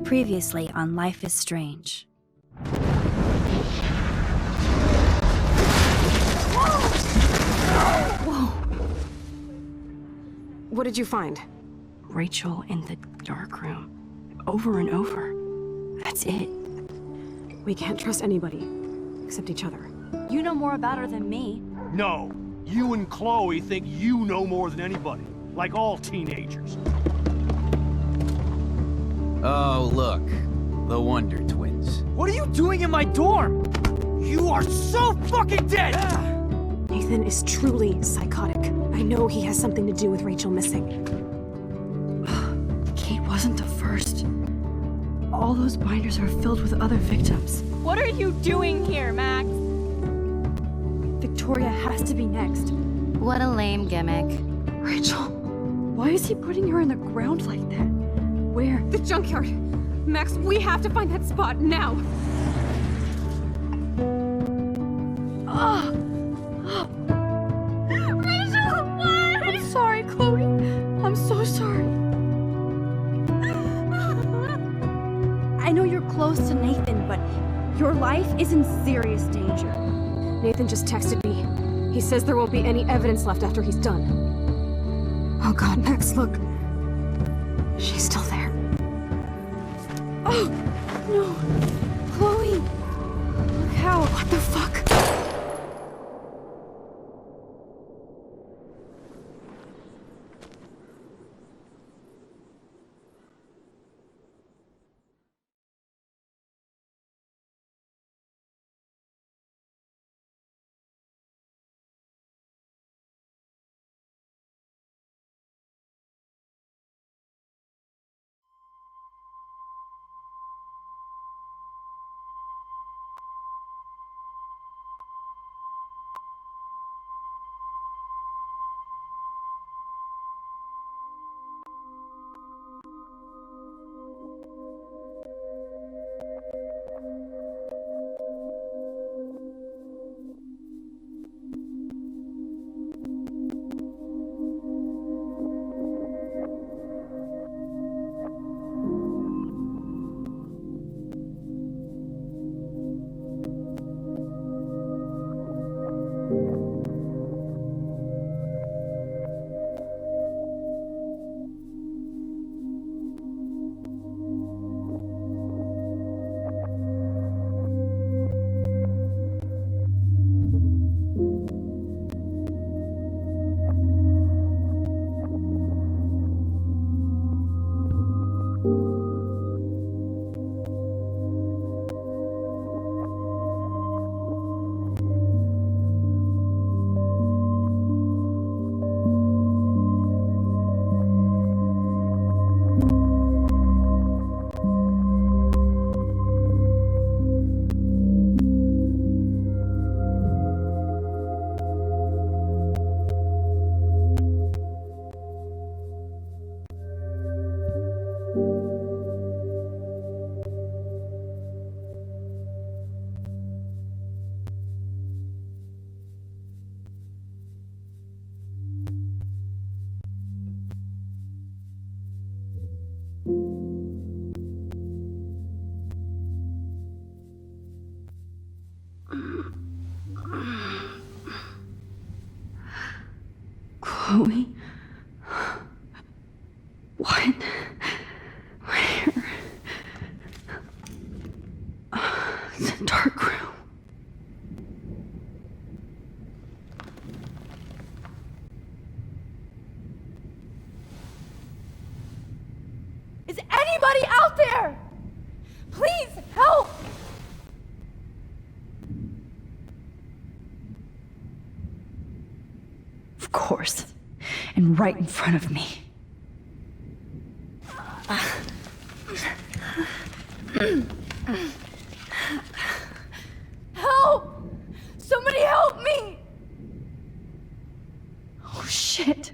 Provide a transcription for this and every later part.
Previously on Life is Strange. Whoa! What did you find? Rachel in the dark room. Over and over. That's it. We can't trust anybody, except each other. You know more about her than me. No. You and Chloe think you know more than anybody. Like all teenagers. Oh, look. The Wonder Twins. What are you doing in my dorm? You are so fucking dead! Nathan is truly psychotic. I know he has something to do with Rachel missing. Kate wasn't the first. All those binders are filled with other victims. What are you doing here, Max? Victoria has to be next. What a lame gimmick. Rachel, why is he putting her in the ground like that? Where? The junkyard! Max, we have to find that spot now! Rachel, what? I'm sorry, Chloe. I'm so sorry. I know you're close to Nathan, but your life is in serious danger. Nathan just texted me. He says there won't be any evidence left after he's done. Oh god, Max, look. She's still there. Oh, no. Chloe. Look how. What the fuck? Chloe? What? Where? The dark room. Is anybody out there? Please help! Of course. And right in front of me. Help! Somebody help me! Oh shit.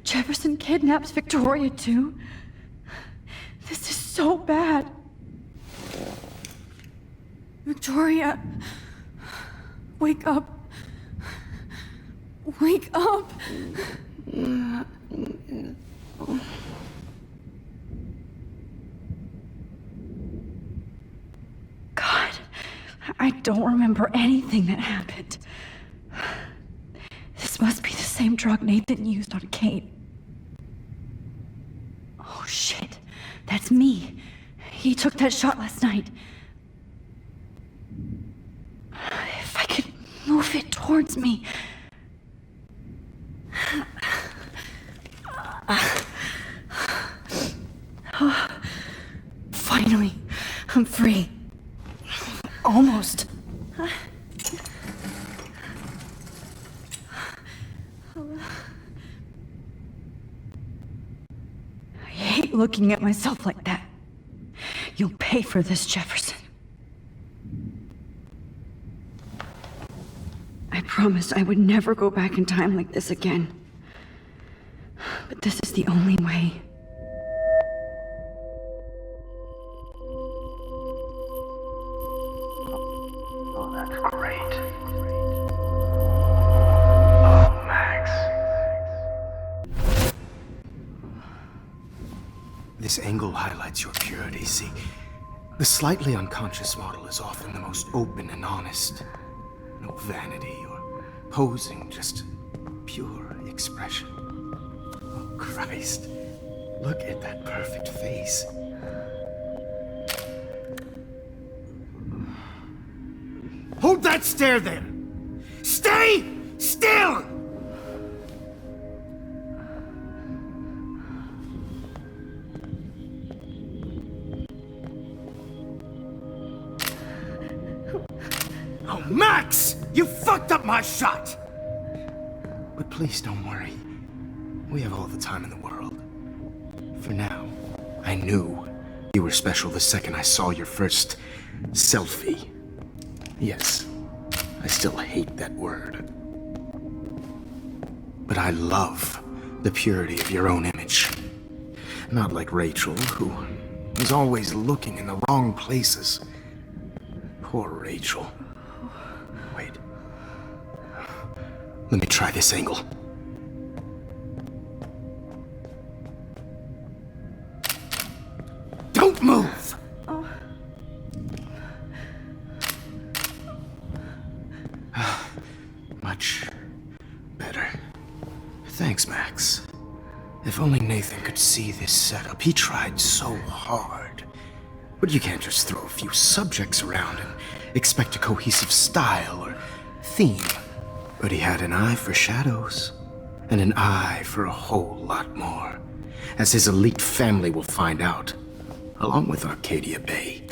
Jefferson kidnaps Victoria too? This is so bad. Victoria. Wake up. Wake up. I don't remember anything that happened. This must be the same drug Nathan used on Kate. Oh shit, that's me. He took that shot last night. If I could move it towards me. Finally, I'm free. Almost. I hate looking at myself like that. You'll pay for this, Jefferson. I promised I would never go back in time like this again. But this is the only way. Oh, that's great. Oh, Max. This angle highlights your purity, see? The slightly unconscious model is often the most open and honest. No vanity or posing, just pure expression. Oh, Christ. Look at that perfect face. Hold that stare there! Stay still! Oh, Max! You fucked up my shot! But please don't worry. We have all the time in the world. For now, I knew you were special the second I saw your first selfie. Yes, I still hate that word. But I love the purity of your own image. Not like Rachel, who was always looking in the wrong places. Poor Rachel. Wait. Let me try this angle. Don't move! Much better. Thanks, Max. If only Nathan could see this setup. He tried so hard. But you can't just throw a few subjects around and expect a cohesive style or theme. But he had an eye for shadows, and an eye for a whole lot more, as his elite family will find out, along with Arcadia Bay.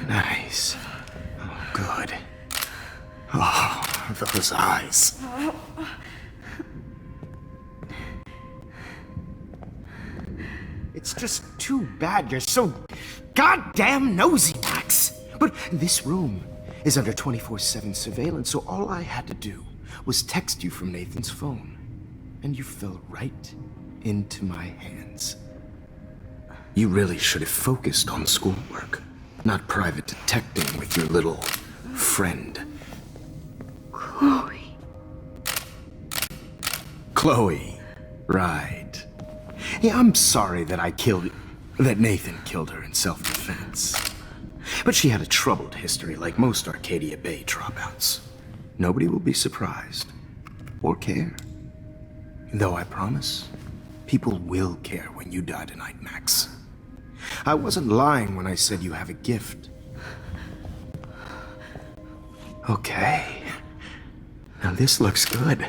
Nice. Oh, good. Oh, those eyes. It's just too bad you're so goddamn nosy, Max. But this room is under 24/7 surveillance, so all I had to do was text you from Nathan's phone. And you fell right into my hands. You really should have focused on schoolwork, not private detecting with your little friend. Chloe. Chloe, right. Yeah, I'm sorry that Nathan killed her in self-defense. But she had a troubled history like most Arcadia Bay dropouts. Nobody will be surprised. Or care. Though I promise, people will care when you die tonight, Max. I wasn't lying when I said you have a gift. Okay. Now this looks good.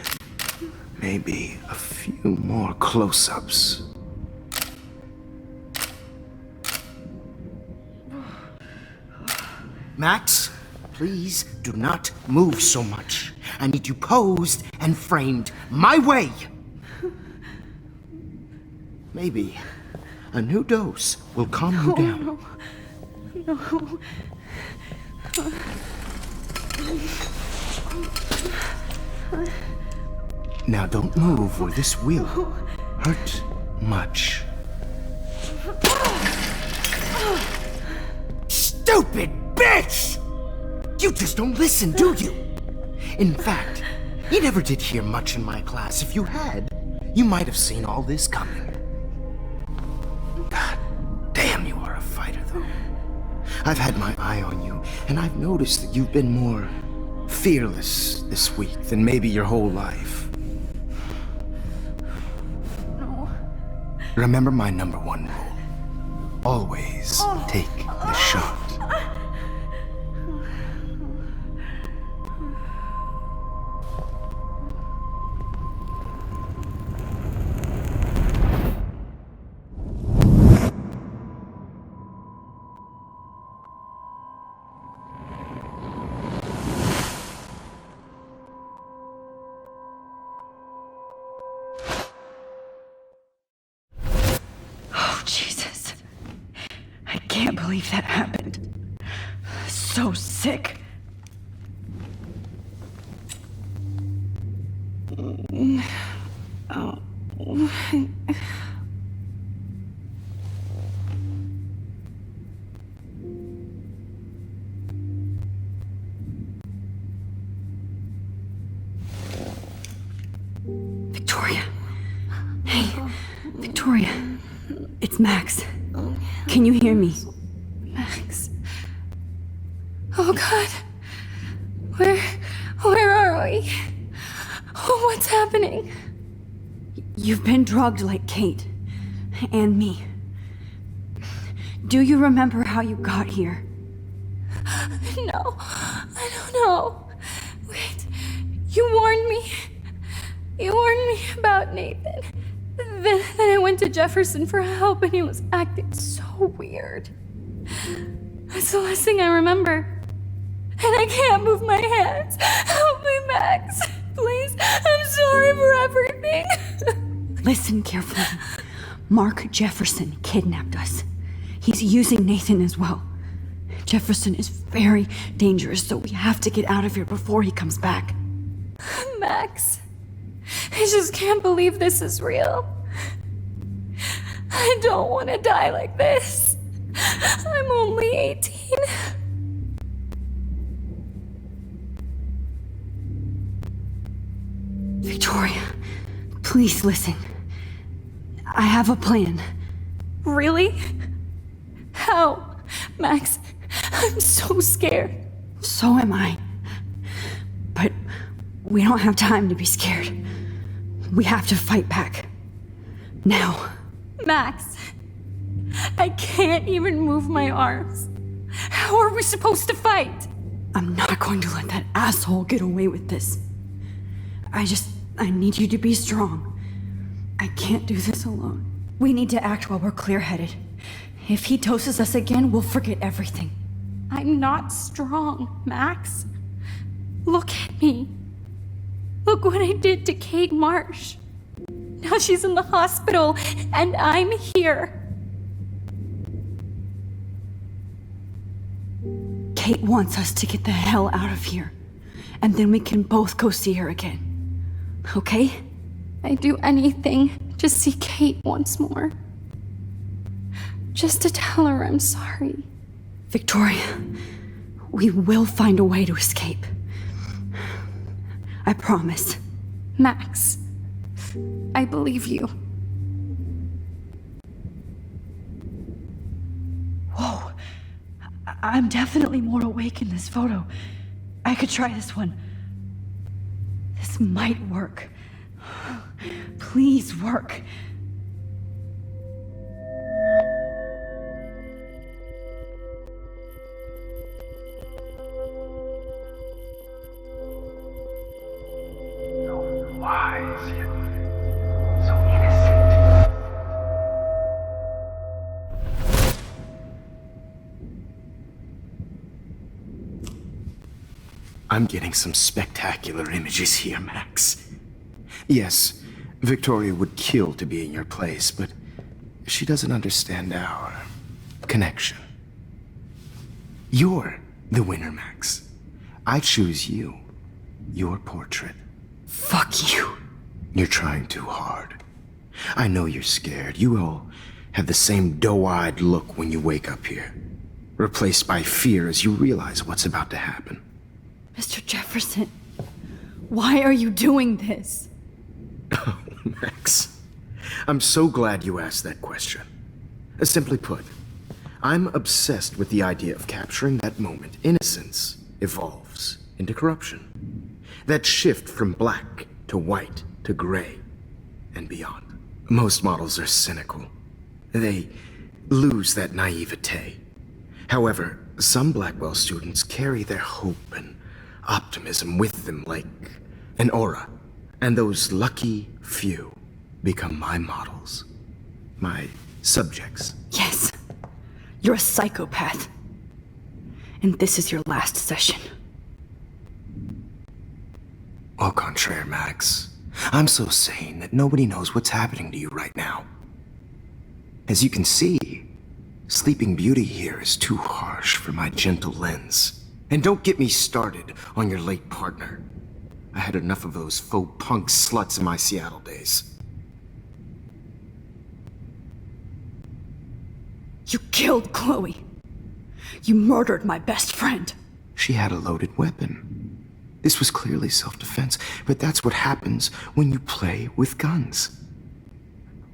Maybe a few more close-ups. Max, please do not move so much. I need you posed and framed my way. Maybe a new dose will calm you down. No. Now don't move or this will hurt much. Stupid bitch! You just don't listen, do you? In fact, you never did hear much in my class. If you had, you might have seen all this coming. God damn, you are a fighter, though. I've had my eye on you, and I've noticed that you've been more fearless this week than maybe your whole life. No. Remember my #1 rule. Always take the shot. Oh, Jesus. I can't believe that happened. So sick. Oh. Victoria. Hey, Victoria. It's Max. Can you hear me? Max. Oh God. Where are we? Oh, what's happening? You've been drugged like Kate. And me. Do you remember how you got here? No, I don't know. Wait, you warned me. You warned me about Nathan. Then I went to Jefferson for help and he was acting so weird. That's the last thing I remember. And I can't move my hands. Help me, Max. Please, I'm sorry for everything. Listen carefully. Mark Jefferson kidnapped us. He's using Nathan as well. Jefferson is very dangerous, so we have to get out of here before he comes back. Max, I just can't believe this is real. I don't want to die like this. I'm only 18. Victoria, please listen. I have a plan. Really? How? Max, I'm so scared. So am I. But we don't have time to be scared. We have to fight back. Now. Max, I can't even move my arms. How are we supposed to fight? I'm not going to let that asshole get away with this. I need you to be strong. I can't do this alone. We need to act while we're clear-headed. If he doses us again, we'll forget everything. I'm not strong, Max. Look at me. Look what I did to Kate Marsh. Now she's in the hospital, and I'm here. Kate wants us to get the hell out of here. And then we can both go see her again. Okay? I'd do anything to see Kate once more. Just to tell her I'm sorry. Victoria, we will find a way to escape. I promise. Max, I believe you. Whoa. I'm definitely more awake in this photo. I could try this one. This might work. Please work. So wise, yet so innocent. I'm getting some spectacular images here, Max. Yes, Victoria would kill to be in your place, but she doesn't understand our connection. You're the winner, Max. I choose you. Your portrait. Fuck you. You're trying too hard. I know you're scared. You all have the same doe-eyed look when you wake up here, replaced by fear as you realize what's about to happen. Mr. Jefferson, why are you doing this? Oh, Max, I'm so glad you asked that question. Simply put, I'm obsessed with the idea of capturing that moment innocence evolves into corruption. That shift from black to white to gray and beyond. Most models are cynical. They lose that naivete. However, some Blackwell students carry their hope and optimism with them like an aura. And those lucky few become my models. My subjects. Yes. You're a psychopath. And this is your last session. Au contraire, Max. I'm so sane that nobody knows what's happening to you right now. As you can see, Sleeping Beauty here is too harsh for my gentle lens. And don't get me started on your late partner. I had enough of those faux punk sluts in my Seattle days. You killed Chloe. You murdered my best friend. She had a loaded weapon. This was clearly self-defense, but that's what happens when you play with guns.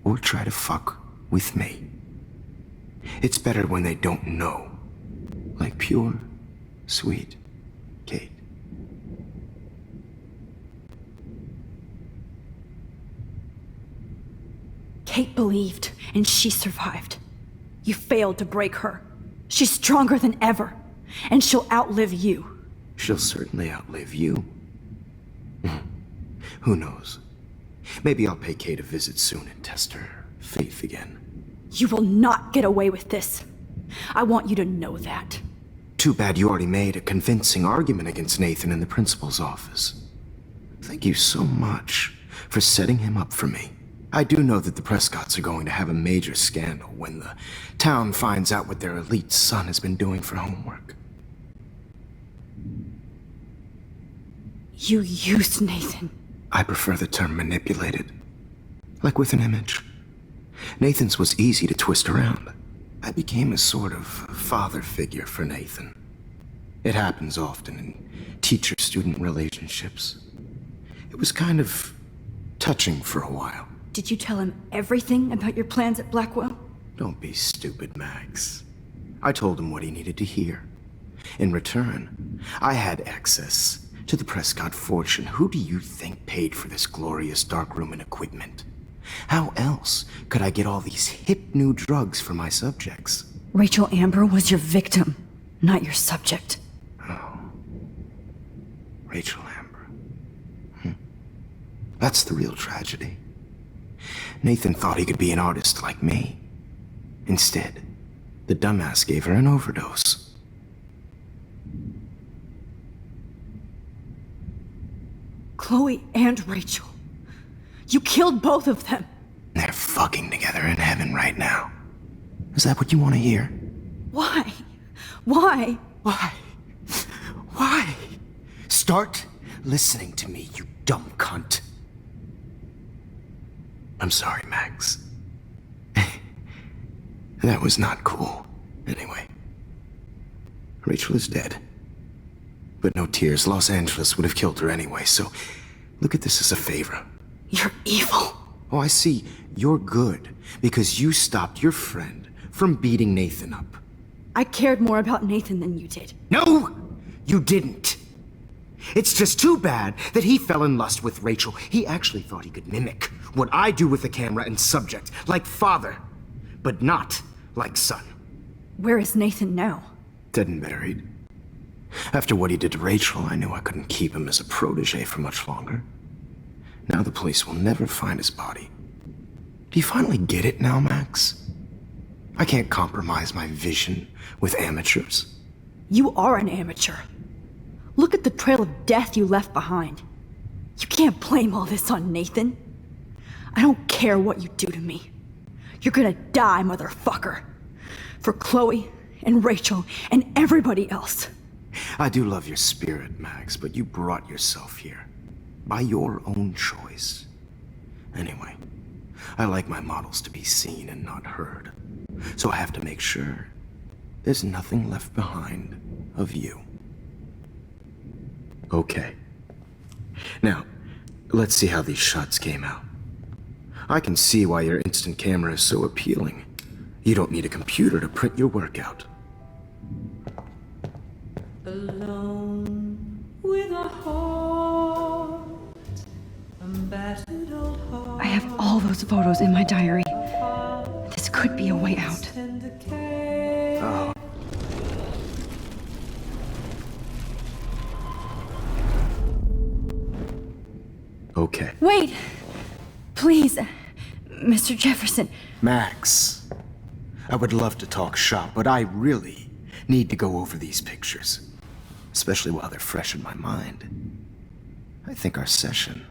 Or try to fuck with me. It's better when they don't know. Like pure, sweet Kate. Kate believed, and she survived. You failed to break her. She's stronger than ever, and she'll outlive you. She'll certainly outlive you. Who knows? Maybe I'll pay Kate a visit soon and test her faith again. You will not get away with this. I want you to know that. Too bad you already made a convincing argument against Nathan in the principal's office. Thank you so much for setting him up for me. I do know that the Prescotts are going to have a major scandal when the town finds out what their elite son has been doing for homework. You used Nathan. I prefer the term manipulated. Like with an image. Nathan's was easy to twist around. I became a sort of father figure for Nathan. It happens often in teacher-student relationships. It was kind of touching for a while. Did you tell him everything about your plans at Blackwell? Don't be stupid, Max. I told him what he needed to hear. In return, I had access to the Prescott fortune. Who do you think paid for this glorious darkroom and equipment? How else could I get all these hip new drugs for my subjects? Rachel Amber was your victim, not your subject. Oh. Rachel Amber. That's the real tragedy. Nathan thought he could be an artist like me. Instead, the dumbass gave her an overdose. Chloe and Rachel. You killed both of them. They're fucking together in heaven right now. Is that what you want to hear? Why? Why? Why? Why? Start listening to me, you dumb cunt. I'm sorry, Max. That was not cool. Anyway, Rachel is dead. But no tears. Los Angeles would have killed her anyway, so look at this as a favor. You're evil. Oh, I see. You're good because you stopped your friend from beating Nathan up. I cared more about Nathan than you did. No, you didn't. It's just too bad that he fell in lust with Rachel. He actually thought he could mimic what I do with the camera and subject, like father, but not like son. Where is Nathan now? Dead and buried. After what he did to Rachel, I knew I couldn't keep him as a protege for much longer. Now the police will never find his body. Do you finally get it now, Max? I can't compromise my vision with amateurs. You are an amateur. Look at the trail of death you left behind. You can't blame all this on Nathan. I don't care what you do to me. You're gonna die, motherfucker. For Chloe and Rachel and everybody else. I do love your spirit, Max, but you brought yourself here. By your own choice. Anyway, I like my models to be seen and not heard. So I have to make sure there's nothing left behind of you. Okay. Now, let's see how these shots came out. I can see why your instant camera is so appealing. You don't need a computer to print your work out. I have all those photos in my diary. This could be a way out. Oh. Okay. Wait! Please, Mr. Jefferson. Max, I would love to talk shop, but I really need to go over these pictures, especially while they're fresh in my mind. I think our session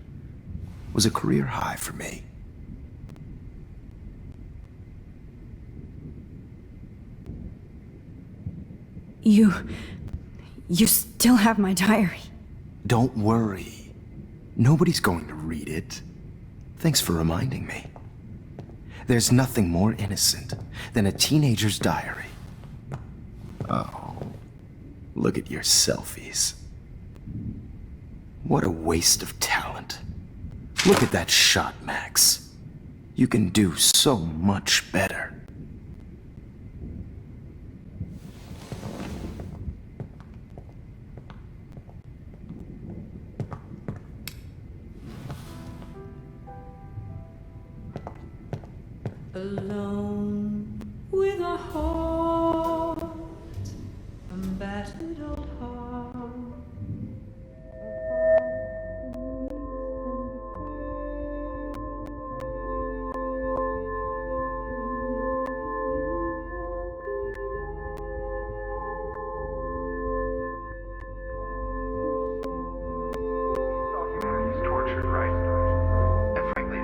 was a career high for me. You still have my diary. Don't worry. Nobody's going to read it. Thanks for reminding me. There's nothing more innocent than a teenager's diary. Oh, look at your selfies. What a waste of talent. Look at that shot, Max. You can do so much better. Alone with a heart, a battered old heart. Humanity's tortured, right? And frankly,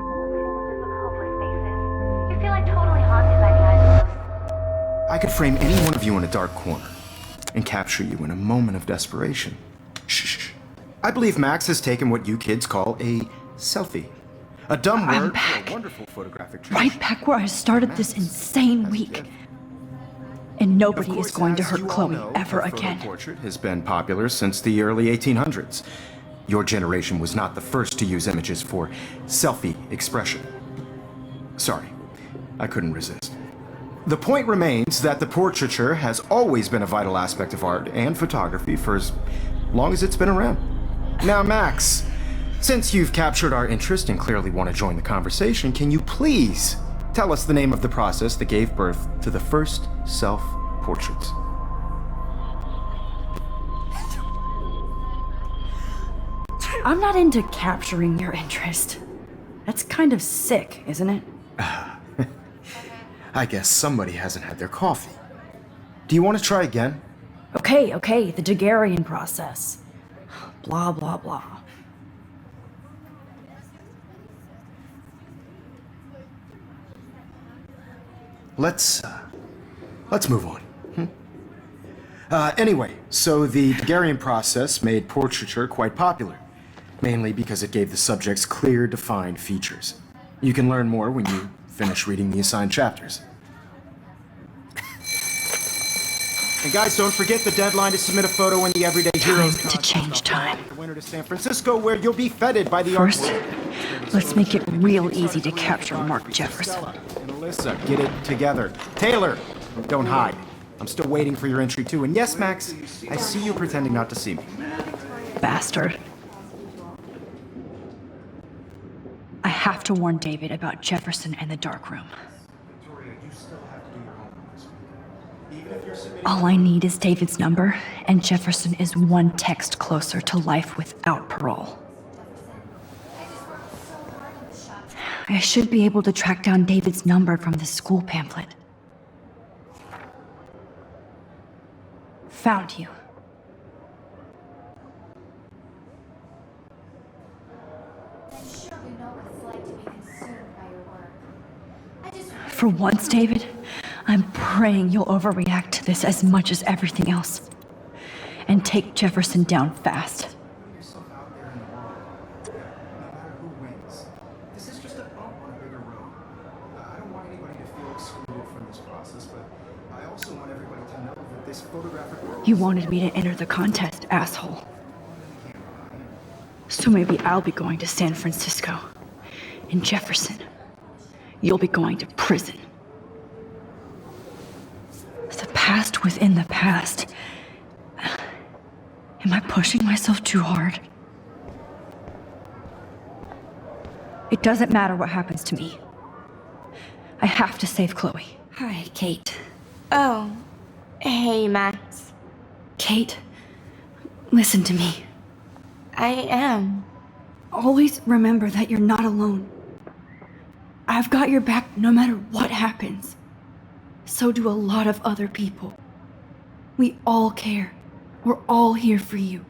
you feel like totally haunted by the eyes of those. I could frame any one of you in a dark corner and capture you in a moment of desperation. Shh. I believe Max has taken what you kids call a selfie. A dumb I'm word back. for a wonderful photographic tradition. Right back where I started this insane week. And nobody is going to hurt Chloe ever again. Portrait has been popular since the early 1800s. Your generation was not the first to use images for selfie expression. Sorry, I couldn't resist. The point remains that the portraiture has always been a vital aspect of art and photography for as long as it's been around. Now, Max, since you've captured our interest and clearly want to join the conversation, can you please tell us the name of the process that gave birth to the first self-portraits? I'm not into capturing your interest. That's kind of sick, isn't it? I guess somebody hasn't had their coffee. Do you want to try again? Okay, the Daguerrean process. Blah, blah, blah. Let's move on. Anyway, so the Daguerrean process made portraiture quite popular, mainly because it gave the subjects clear, defined features. You can learn more when you finish reading the assigned chapters. And guys, don't forget the deadline to submit a photo in the Everyday Heroes Time to change time. The winter to San Francisco, where you'll be feted by the First, artwork. let's make it real easy to capture Mark Jefferson. And Alyssa, get it together. Taylor, don't hide. I'm still waiting for your entry too. And yes, Max, I see you pretending not to see me. Bastard. I have to warn David about Jefferson and the dark room. All I need is David's number, and Jefferson is one text closer to life without parole. I should be able to track down David's number from the school pamphlet. Found you. For once, David, I'm praying you'll overreact to this as much as everything else. And take Jefferson down fast. This is just a bump on a bigger road. I don't want anybody to feel excluded from this process, but I also want everybody to know that this photographic world... You wanted me to enter the contest, asshole. So maybe I'll be going to San Francisco. And Jefferson, you'll be going to prison. past within the past. Am I pushing myself too hard? It doesn't matter what happens to me. I have to save Chloe. Hi, Kate. Oh, hey, Max. Kate, listen to me. I am. Always remember that you're not alone. I've got your back no matter what happens. So do a lot of other people. We all care. We're all here for you.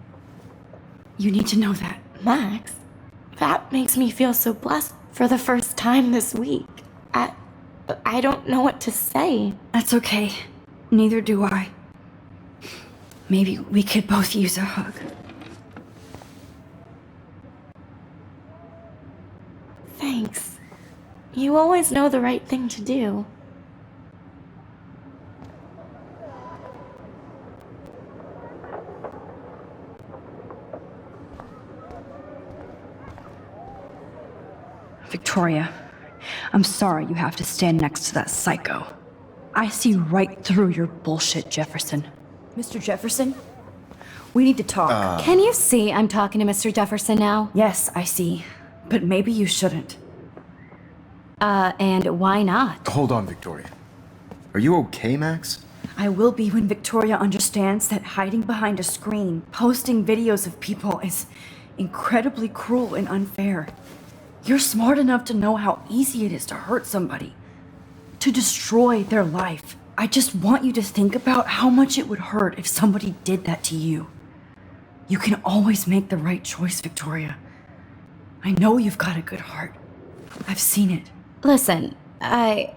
You need to know that. Max, that makes me feel so blessed for the first time this week. I don't know what to say. That's okay. Neither do I. Maybe we could both use a hug. Thanks. You always know the right thing to do. Victoria, I'm sorry you have to stand next to that psycho. I see right through your bullshit, Jefferson. Mr. Jefferson? We need to talk. Can you see I'm talking to Mr. Jefferson now? Yes, I see. But maybe you shouldn't. And why not? Hold on, Victoria. Are you okay, Max? I will be when Victoria understands that hiding behind a screen, posting videos of people is incredibly cruel and unfair. You're smart enough to know how easy it is to hurt somebody, to destroy their life. I just want you to think about how much it would hurt if somebody did that to you. You can always make the right choice, Victoria. I know you've got a good heart. I've seen it. Listen, I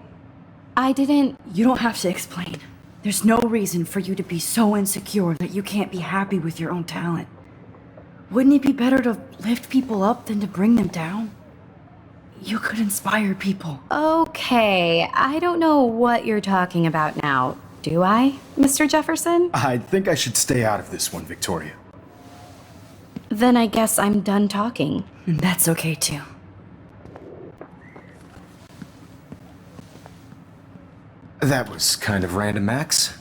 didn't... You don't have to explain. There's no reason for you to be so insecure that you can't be happy with your own talent. Wouldn't it be better to lift people up than to bring them down? You could inspire people. Okay, I don't know what you're talking about now, do I, Mr. Jefferson? I think I should stay out of this one, Victoria. Then I guess I'm done talking. And that's okay too. That was kind of random, Max.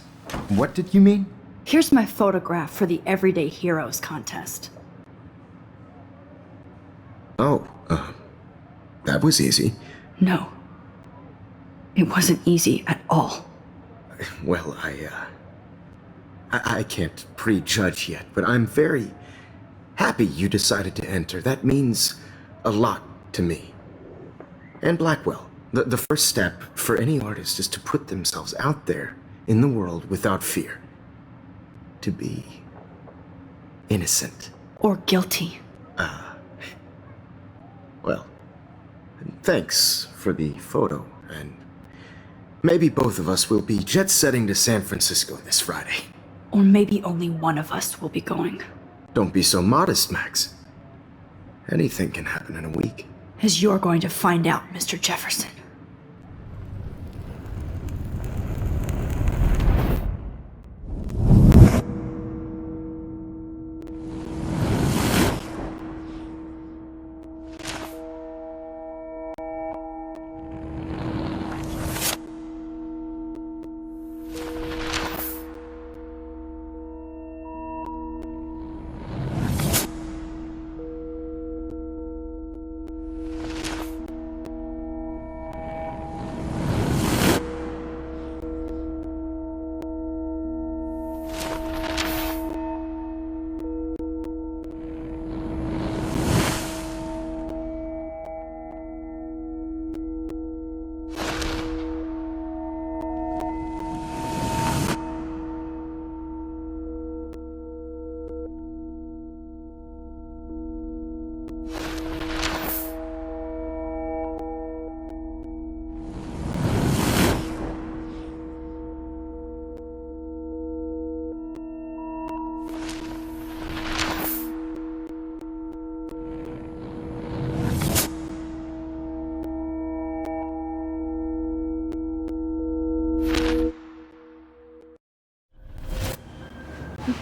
What did you mean? Here's my photograph for the Everyday Heroes contest. Oh, that was easy. No. It wasn't easy at all. Well, I can't prejudge yet, but I'm very happy you decided to enter. That means a lot to me. And Blackwell. The first step for any artist is to put themselves out there in the world without fear. To be innocent. Or guilty. Well, thanks for the photo, and maybe both of us will be jet-setting to San Francisco this Friday. Or maybe only one of us will be going. Don't be so modest, Max. Anything can happen in a week. As you're going to find out, Mr. Jefferson.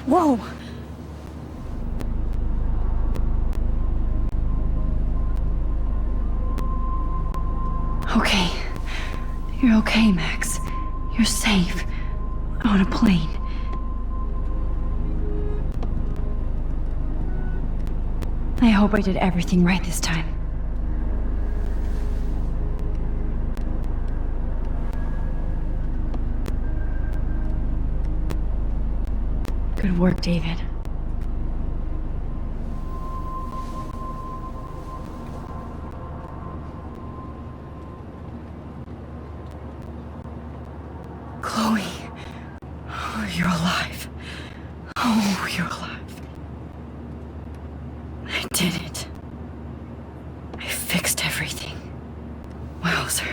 Whoa! Okay. You're okay, Max. You're safe. on a plane. I hope I did everything right this time. Good work, David. Chloe. Oh, you're alive. Oh, you're alive. I did it. I fixed everything. Wowzer.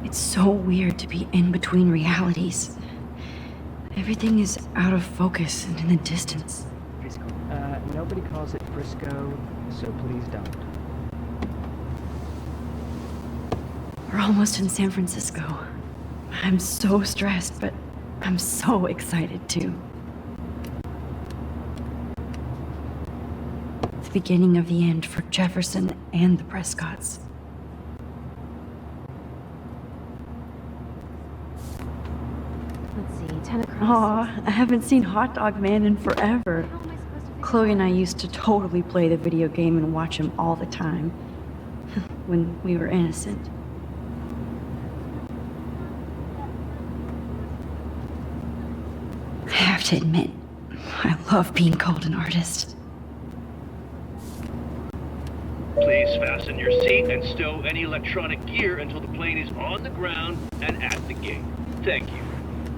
It's so weird to be in between realities. Everything is out of focus and in the distance. Nobody calls it Frisco, so please don't. We're almost in San Francisco. I'm so stressed, but I'm so excited too. The beginning of the end for Jefferson and the Prescotts. Let's see, 10 across. Aw, I haven't seen Hot Dog Man in forever. How am I supposed to Chloe and I used to totally play the video game and watch him all the time. When we were innocent. I have to admit, I love being called an artist. Please fasten your seat and stow any electronic gear until the plane is on the ground and at the gate. Thank you.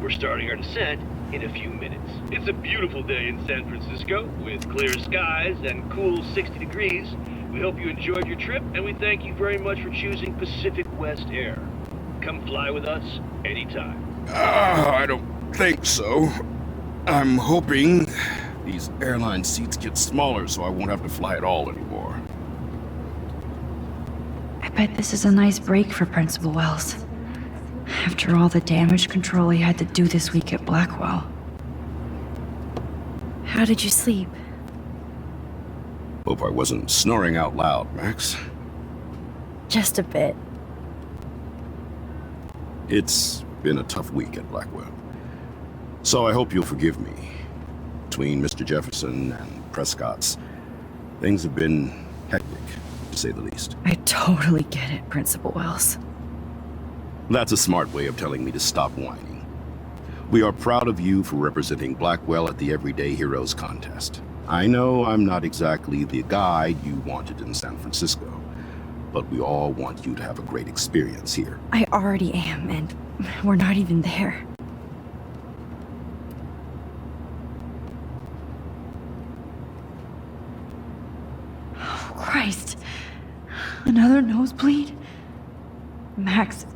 We're starting our descent in a few minutes. It's a beautiful day in San Francisco with clear skies and cool 60 degrees. We hope you enjoyed your trip and we thank you very much for choosing Pacific West Air. Come fly with us anytime. I don't think so. I'm hoping these airline seats get smaller so I won't have to fly at all anymore. I bet this is a nice break for Principal Wells. After all the damage control he had to do this week at Blackwell. How did you sleep? Hope I wasn't snoring out loud, Max. Just a bit. It's been a tough week at Blackwell. So I hope you'll forgive me. Between Mr. Jefferson and Prescott's, things have been hectic, to say the least. I totally get it, Principal Wells. That's a smart way of telling me to stop whining. We are proud of you for representing Blackwell at the Everyday Heroes contest. I know I'm not exactly the guide you wanted in San Francisco, but we all want you to have a great experience here. I already am, and we're not even there. Oh, Christ. Another nosebleed? Max,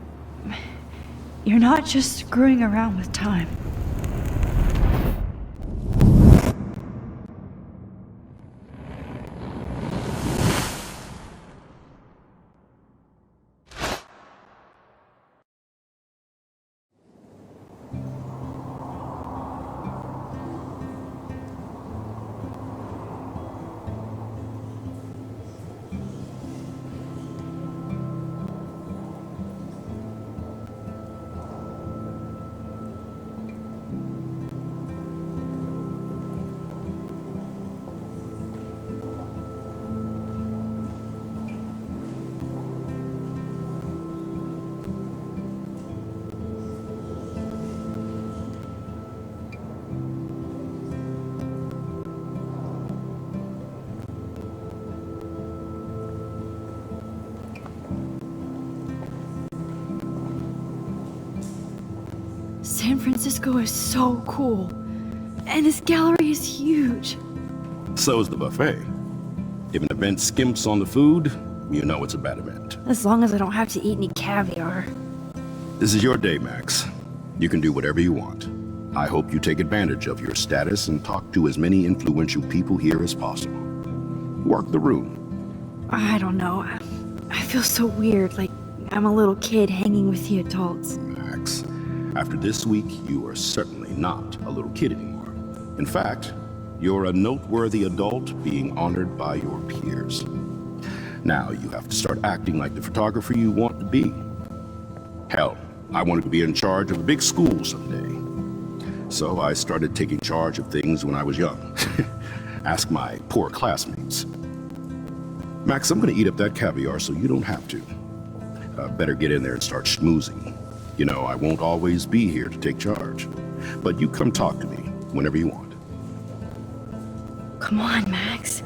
you're not just screwing around with time. San Francisco is so cool. And this gallery is huge. So is the buffet. If an event skimps on the food, you know it's a bad event. As long as I don't have to eat any caviar. This is your day, Max. You can do whatever you want. I hope you take advantage of your status and talk to as many influential people here as possible. Work the room. I don't know. I feel so weird, like I'm a little kid hanging with the adults. After this week, you are certainly not a little kid anymore. In fact, you're a noteworthy adult being honored by your peers. Now you have to start acting like the photographer you want to be. Hell, I wanted to be in charge of a big school someday. So I started taking charge of things when I was young. Ask my poor classmates. Max, I'm gonna eat up that caviar so you don't have to. Better get in there and start schmoozing. You know, I won't always be here to take charge. But you come talk to me whenever you want. Come on, Max.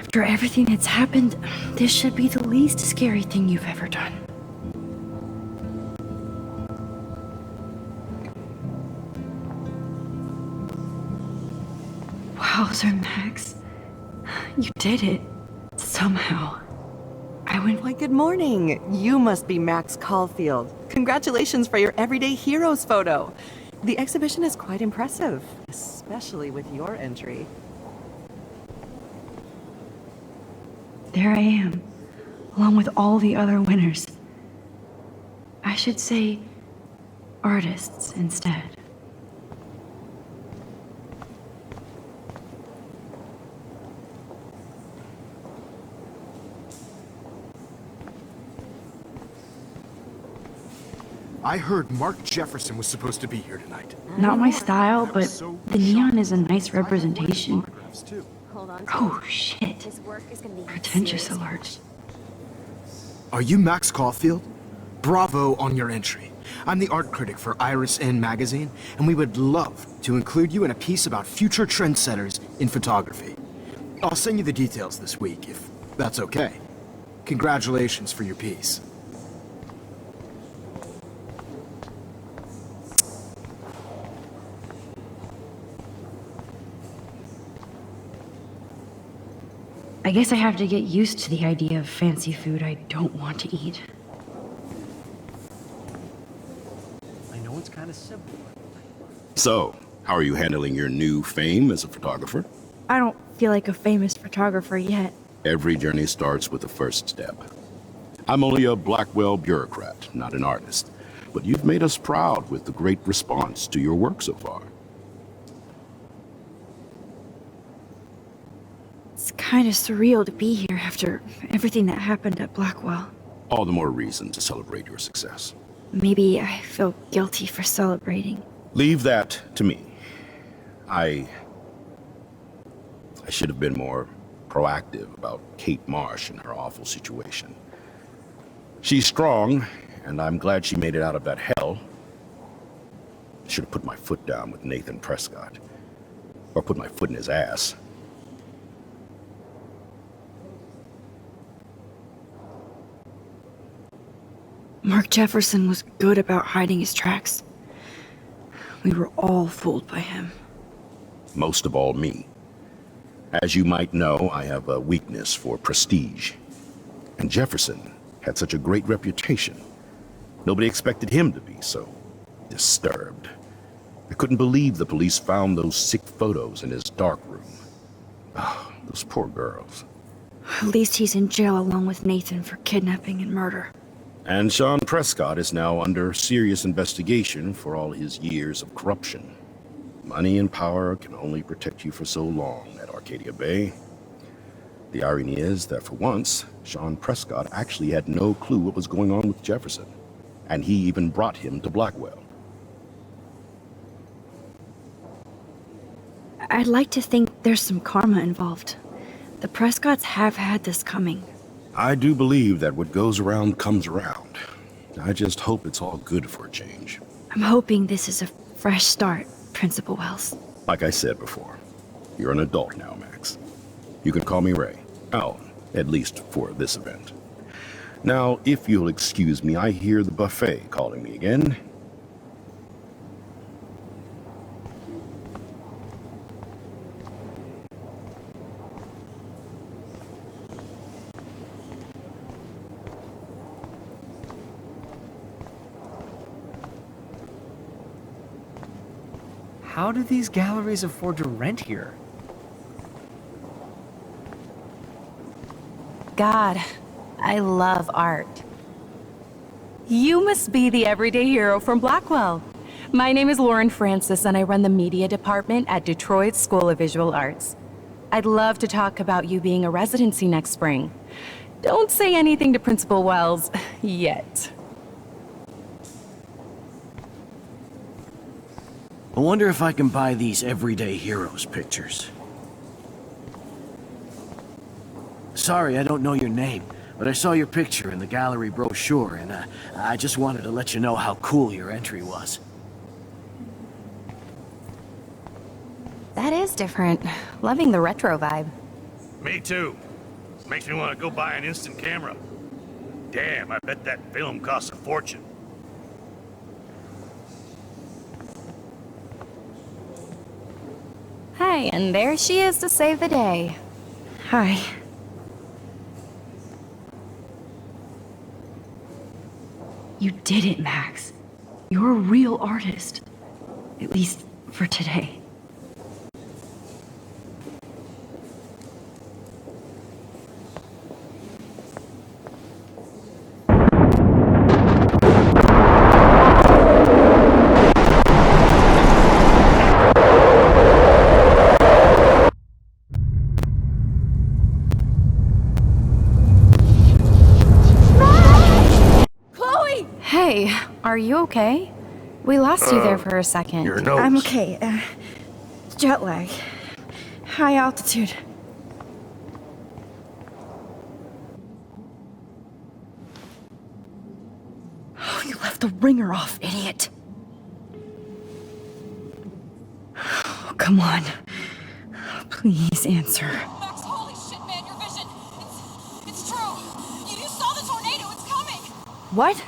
After everything that's happened, this should be the least scary thing you've ever done. Wowzer, Max. You did it. Somehow. Why, good morning. You must be Max Caulfield. Congratulations for your Everyday Heroes photo. The exhibition is quite impressive, especially with your entry. There I am, along with all the other winners. I should say artists instead. I heard Mark Jefferson was supposed to be here tonight. Not my style, but the neon is a nice representation. Hold on. Oh, shit. This work is gonna be Pretentious serious. alert. Are you Max Caulfield? Bravo on your entry. I'm the art critic for Iris N magazine, and we would love to include you in a piece about future trendsetters in photography. I'll send you the details this week, if that's okay. Congratulations for your piece. I guess I have to get used to the idea of fancy food I don't want to eat. I know it's kind of simple. So, how are you handling your new fame as a photographer? I don't feel like a famous photographer yet. Every journey starts with the first step. I'm only a Blackwell bureaucrat, not an artist. But you've made us proud with the great response to your work so far. It's kind of surreal to be here after everything that happened at Blackwell. All the more reason to celebrate your success. Maybe I feel guilty for celebrating. Leave that to me. I should have been more proactive about Kate Marsh and her awful situation. She's strong, and I'm glad she made it out of that hell. I should have put my foot down with Nathan Prescott. Or put my foot in his ass. Mark Jefferson was good about hiding his tracks. We were all fooled by him. Most of all, me. As you might know, I have a weakness for prestige. And Jefferson had such a great reputation. Nobody expected him to be so disturbed. I couldn't believe the police found those sick photos in his dark room. Oh, those poor girls. At least he's in jail along with Nathan for kidnapping and murder. And Sean Prescott is now under serious investigation for all his years of corruption. Money and power can only protect you for so long at Arcadia Bay. The irony is that for once, Sean Prescott actually had no clue what was going on with Jefferson, and he even brought him to Blackwell. I'd like to think there's some karma involved. The Prescotts have had this coming. I do believe that what goes around comes around. I just hope it's all good for a change. I'm hoping this is a fresh start, Principal Wells. Like I said before, you're an adult now, Max. You can call me Ray. Alan, at least for this event. Now, if you'll excuse me, I hear the buffet calling me again. How do these galleries afford to rent here? God, I love art. You must be the everyday hero from Blackwell. My name is Lauren Francis, and I run the media department at Detroit School of Visual Arts. I'd love to talk about you being a residency next spring. Don't say anything to Principal Wells yet. I wonder if I can buy these Everyday Heroes pictures. Sorry, I don't know your name, but I saw your picture in the gallery brochure, and I just wanted to let you know how cool your entry was. That is different. Loving the retro vibe. Me too. Makes me want to go buy an instant camera. Damn, I bet that film costs a fortune. Hi, and there she is to save the day. Hi. You did it, Max. You're a real artist. At least for today. Hey, are you okay? We lost you there for a second. Your nose. I'm okay. Jet lag. High altitude. Oh, you left the ringer off, idiot. Oh, come on. Please answer. Max, holy shit, man, your vision. It's true. You saw the tornado. It's coming. What?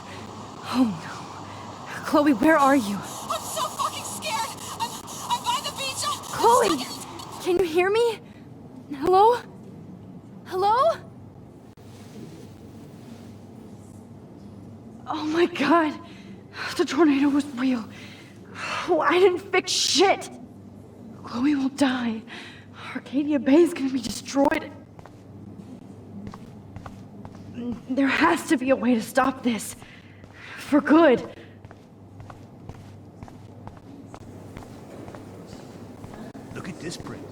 Oh no. Chloe, where are you? I'm so fucking scared. I'm by the beach. Chloe! Can you hear me? Hello? Hello? Oh my god. The tornado was real. Oh, I didn't fix shit. Chloe will die. Arcadia Bay is gonna be destroyed. There has to be a way to stop this. For good. Look at this print.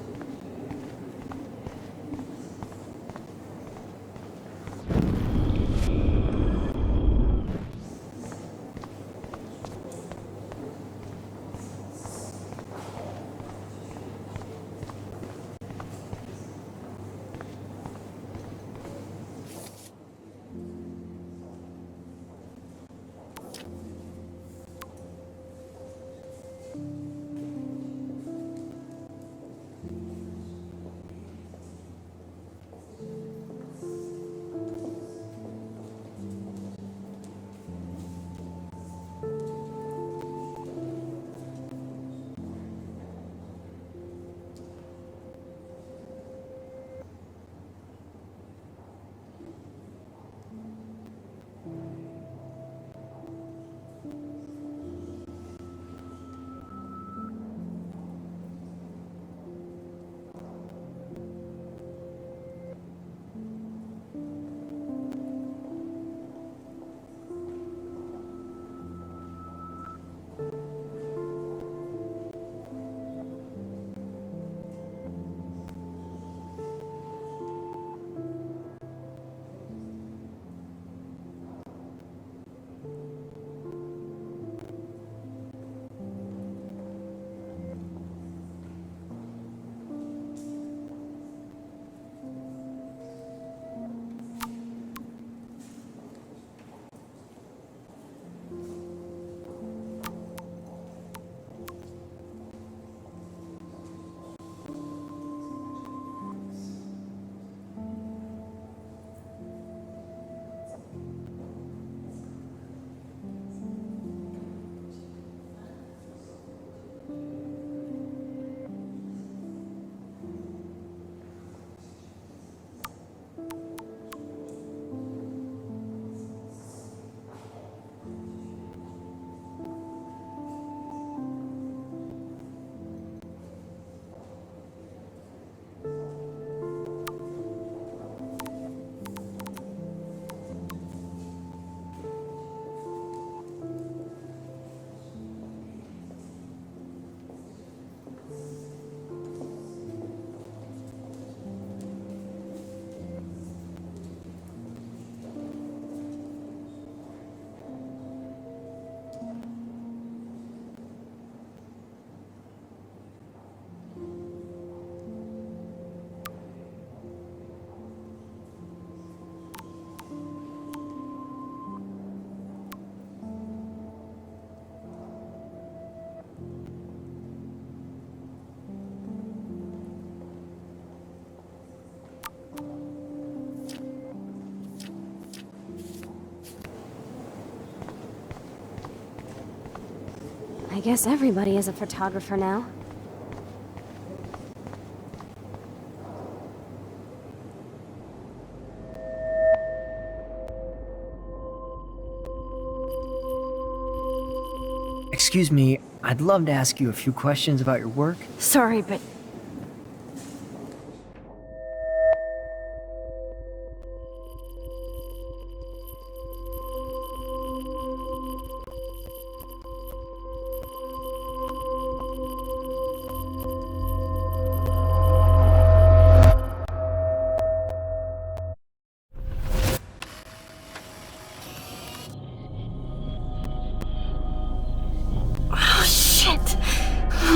I guess everybody is a photographer now. Excuse me, I'd love to ask you a few questions about your work. Sorry, but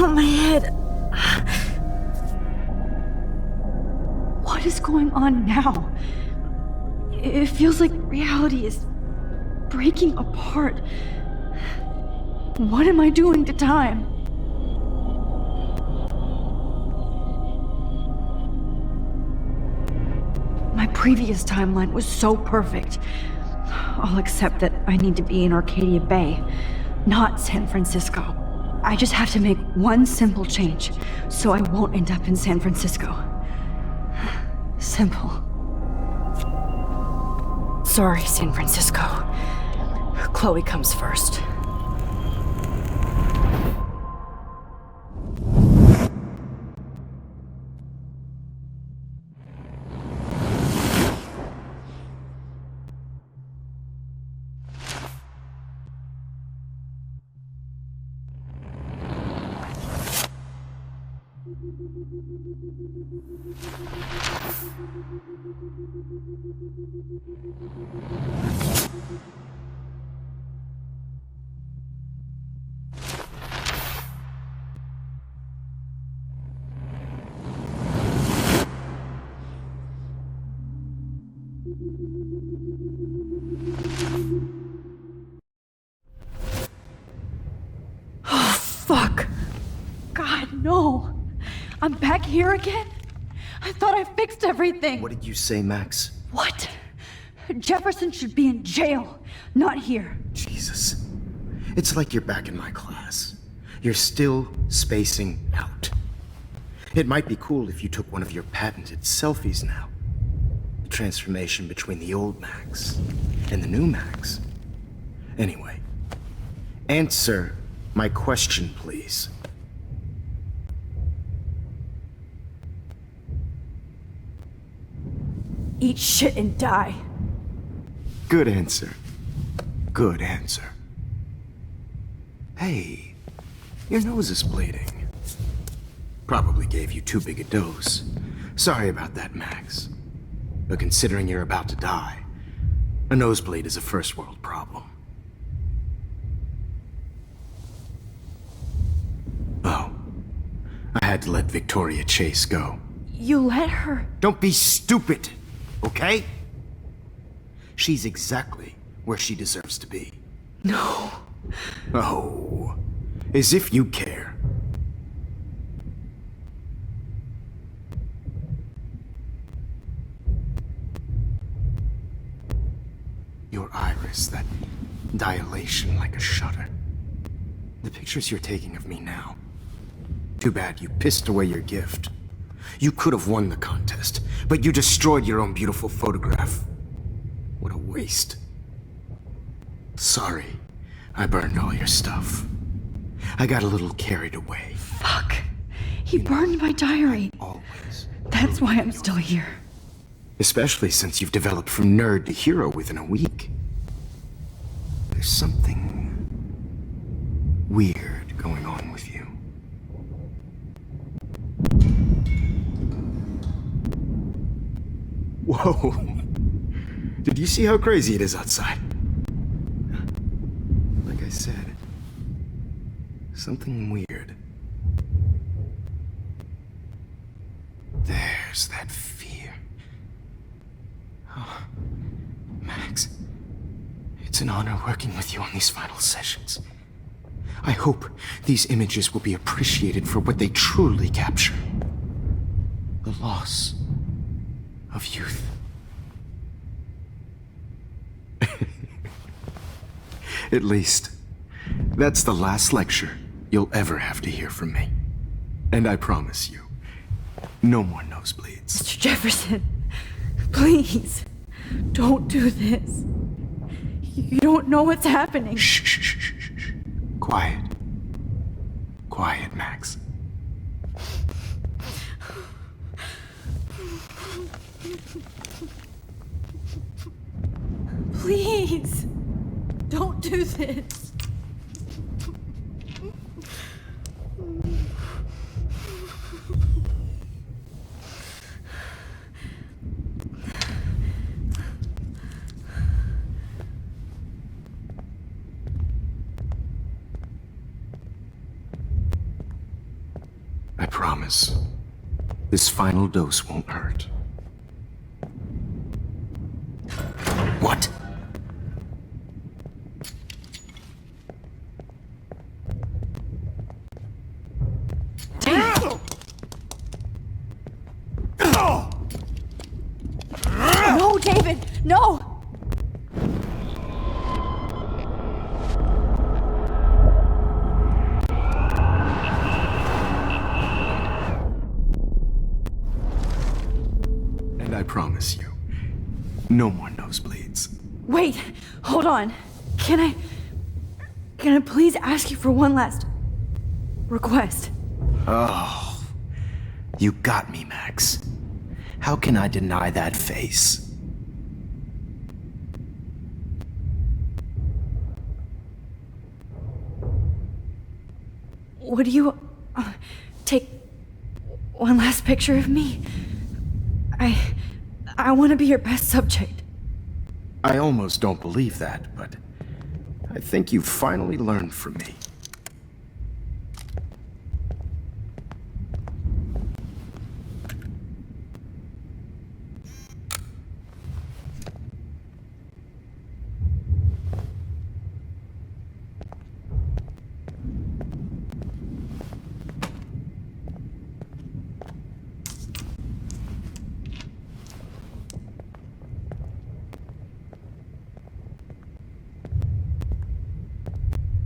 my head. What is going on now? It feels like reality is breaking apart. What am I doing to time? My previous timeline was so perfect. I'll accept that I need to be in Arcadia Bay, not San Francisco. I just have to make one simple change, so I won't end up in San Francisco. Simple. Sorry, San Francisco. Chloe comes first. Oh, fuck. God, no. I'm back here again? I thought I fixed everything. What did you say, Max? What? Jefferson should be in jail, not here. Jesus. It's like you're back in my class. You're still spacing out. It might be cool if you took one of your patented selfies now. The transformation between the old Max and the new Max. Anyway, answer my question, please. Eat shit and die. Good answer. Good answer. Hey, your nose is bleeding. Probably gave you too big a dose. Sorry about that, Max. But considering you're about to die, a nosebleed is a first world problem. Oh, I had to let Victoria Chase go. You let her? Don't be stupid, okay? She's exactly where she deserves to be. No. Oh, as if you care. Your iris, that dilation like a shutter. The pictures you're taking of me now. Too bad you pissed away your gift. You could have won the contest, but you destroyed your own beautiful photograph. What a waste. Sorry, I burned all your stuff. I got a little carried away. Fuck. He burned my diary. Always. That's why I'm still here. Especially since you've developed from nerd to hero within a week. There's something weird going on with you. Whoa. Did you see how crazy it is outside? Like I said, something weird. There's that fear. Oh, Max, it's an honor working with you on these final sessions. I hope these images will be appreciated for what they truly capture. The loss of youth. At least, that's the last lecture you'll ever have to hear from me. And I promise you, no more nosebleeds. Mr. Jefferson, please, don't do this. You don't know what's happening. Shh, shh, shh, shh, shh. Quiet. Quiet, Max. Please, don't do this. I promise, this final dose won't hurt. What? No, David, no! And I promise you, no more nosebleeds. Wait, hold on. Can I please ask you for one last request? Oh, you got me, Max. How can I deny that face? Would you take one last picture of me? I want to be your best subject. I almost don't believe that, but I think you've finally learned from me.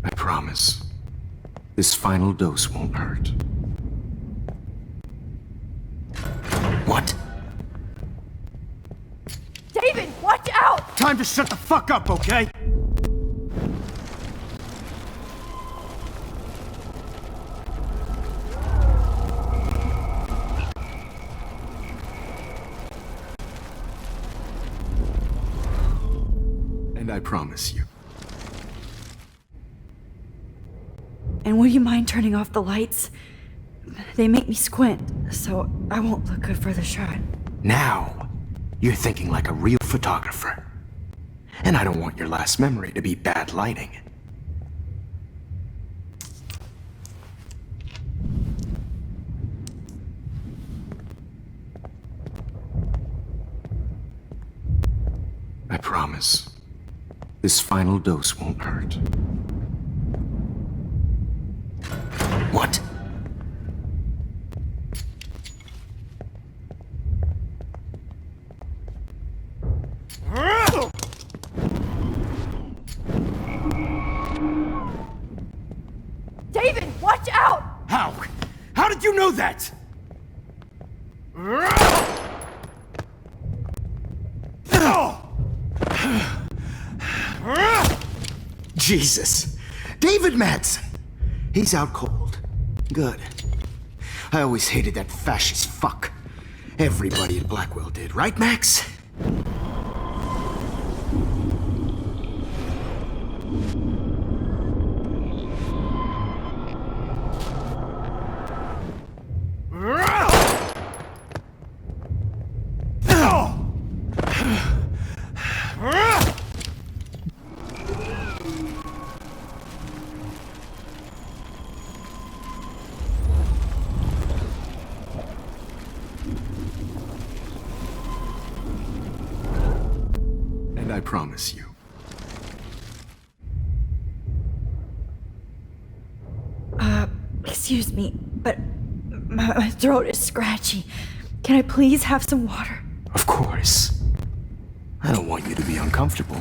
I promise, this final dose won't hurt. What? David, watch out! Time to shut the fuck up, okay? And I promise you, And will you mind turning off the lights? They make me squint, so I won't look good for the shot. now you're thinking like a real photographer. And I don't want your last memory to be bad lighting. I promise, this final dose won't hurt. What? David, watch out! How? How did you know that? Jesus. David Madsen. He's out cold. Good. I always hated that fascist fuck. Everybody at Blackwell did, right, Max? And I promise you, Excuse me, but my throat is scratchy. Can I please have some water? of course. I don't want you to be uncomfortable.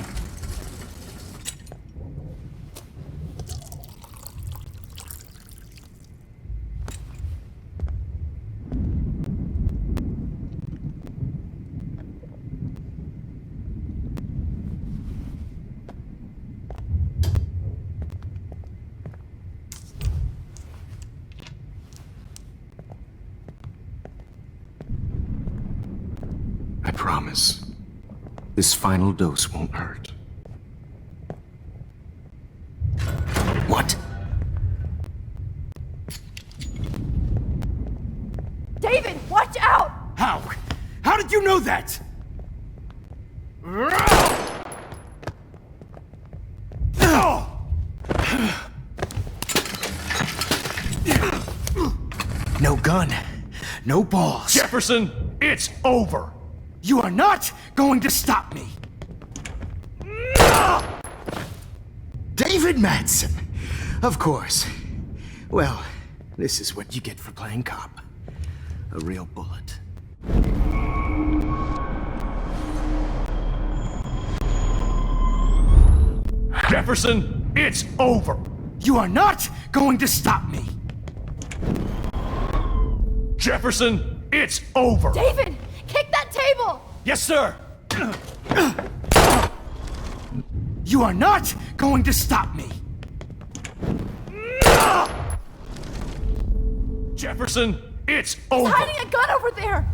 promise. This final dose won't hurt. What? David, watch out! How? How did you know that? No gun. No balls. Jefferson, it's over. You are not going to stop me. David Madsen! Of course. Well, this is what you get for playing cop. A real bullet. Jefferson, it's over. You are not going to stop me. Jefferson, it's over. David, kick that table! Yes, sir. You are not going to stop me. Jefferson, it's over. He's hiding a gun over there!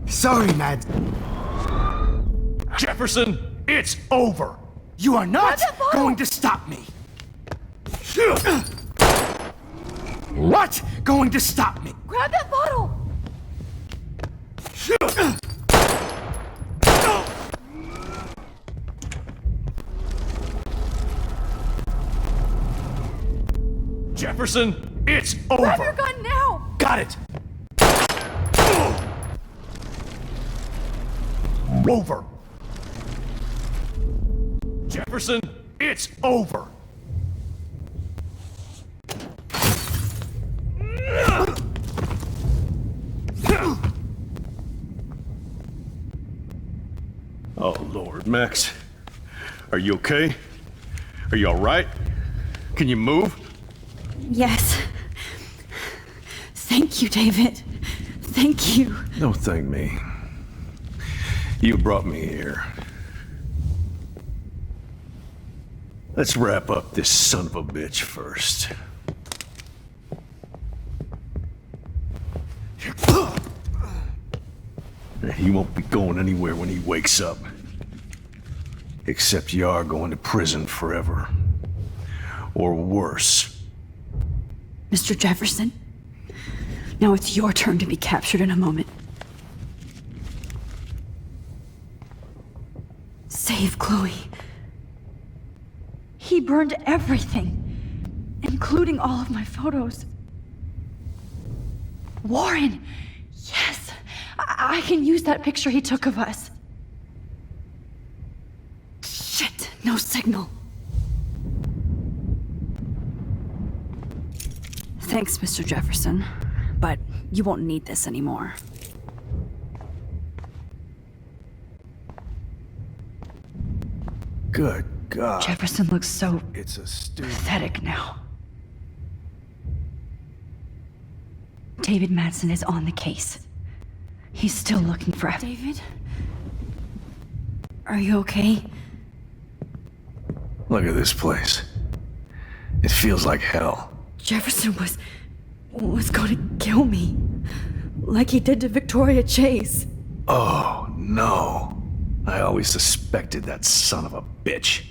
Sorry, Mad. Jefferson, it's over. You are not going to stop me. What going to stop me? Grab that bottle! Jefferson, it's over. Grab your gun now! Got it. Over. Jefferson, it's over. Oh, Lord, Max. Are you okay? Are you all right? Can you move? Yes. Thank you, David. Thank you. Don't thank me. You brought me here. Let's wrap up this son of a bitch first. He won't be going anywhere when he wakes up. Except you are going to prison forever. Or worse. Mr. Jefferson, now it's your turn to be captured in a moment. Save Chloe. He burned everything, including all of my photos. Warren! Yes! I can use that picture he took of us. Shit! No signal. Thanks, Mr. Jefferson, but you won't need this anymore. Good God. Jefferson looks so It's a stupid. pathetic now. David Madsen is on the case. He's still looking for David? Are you okay? Look at this place. It feels like hell. Jefferson was going to kill me. Like he did to Victoria Chase. Oh, no. I always suspected that son of a bitch.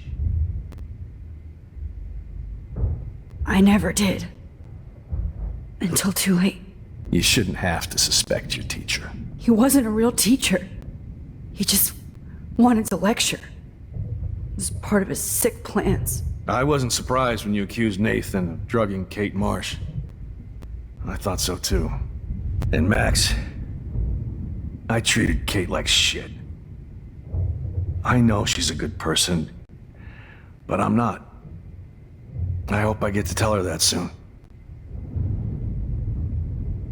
I never did. Until too late. You shouldn't have to suspect your teacher. He wasn't a real teacher. He just wanted to lecture. It was part of his sick plans. I wasn't surprised when you accused Nathan of drugging Kate Marsh. I thought so too. And Max, I treated Kate like shit. I know she's a good person, but I'm not. I hope I get to tell her that soon.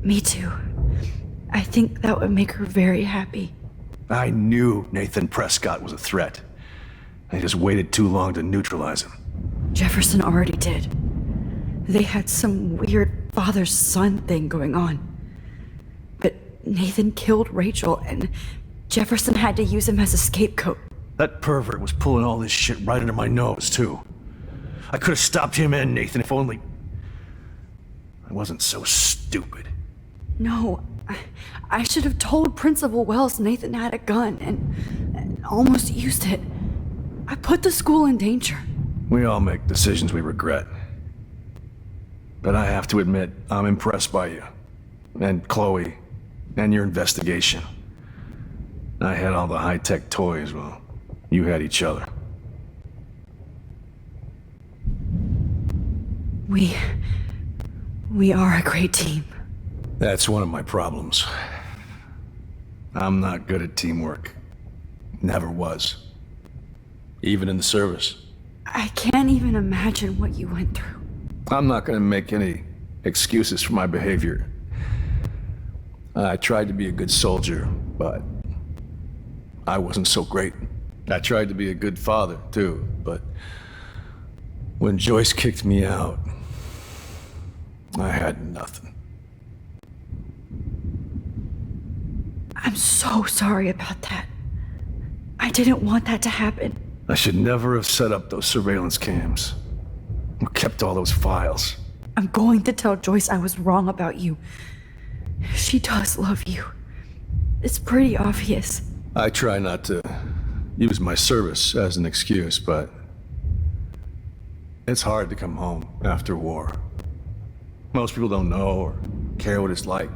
Me too. I think that would make her very happy. I knew Nathan Prescott was a threat. I just waited too long to neutralize him. Jefferson already did. They had some weird father-son thing going on. But Nathan killed Rachel, and Jefferson had to use him as a scapegoat. That pervert was pulling all this shit right under my nose, too. I could have stopped him and Nathan if only I wasn't so stupid. No, I should have told Principal Wells Nathan had a gun and almost used it. I put the school in danger. We all make decisions we regret. But I have to admit, I'm impressed by you. And Chloe. And your investigation. I had all the high-tech toys, well, you had each other. We are a great team. That's one of my problems. I'm not good at teamwork. Never was. Even in the service. I can't even imagine what you went through. I'm not gonna make any excuses for my behavior. I tried to be a good soldier, but I wasn't so great. I tried to be a good father, too, but when Joyce kicked me out, I had nothing. I'm so sorry about that. I didn't want that to happen. I should never have set up those surveillance cams. Or kept all those files. I'm going to tell Joyce I was wrong about you. She does love you. It's pretty obvious. I try not to use my service as an excuse, but it's hard to come home after war. Most people don't know or care what it's like.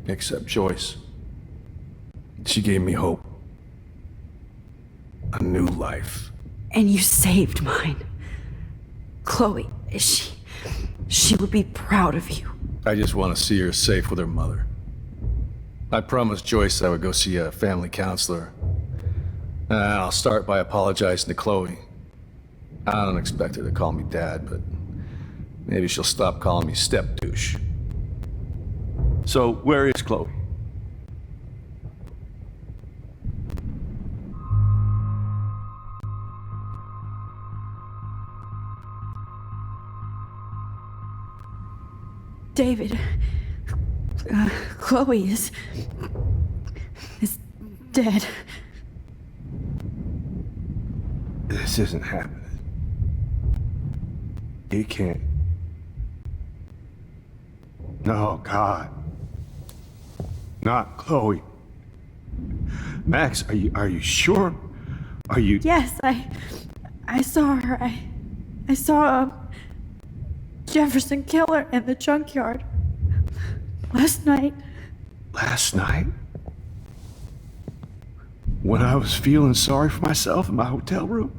Except Joyce. She gave me hope. A new life. And you saved mine. Chloe, she would be proud of you. I just want to see her safe with her mother. I promised Joyce I would go see a family counselor. And I'll start by apologizing to Chloe. I don't expect her to call me Dad, but maybe she'll stop calling me step-douche. So, where is Chloe? David, Chloe is dead. This isn't happening. He can't. No, God. Not Chloe. Max, are you sure? Are you... Yes, I saw her. I saw Jefferson Killer in the junkyard. Last night. Last night? When I was feeling sorry for myself in my hotel room?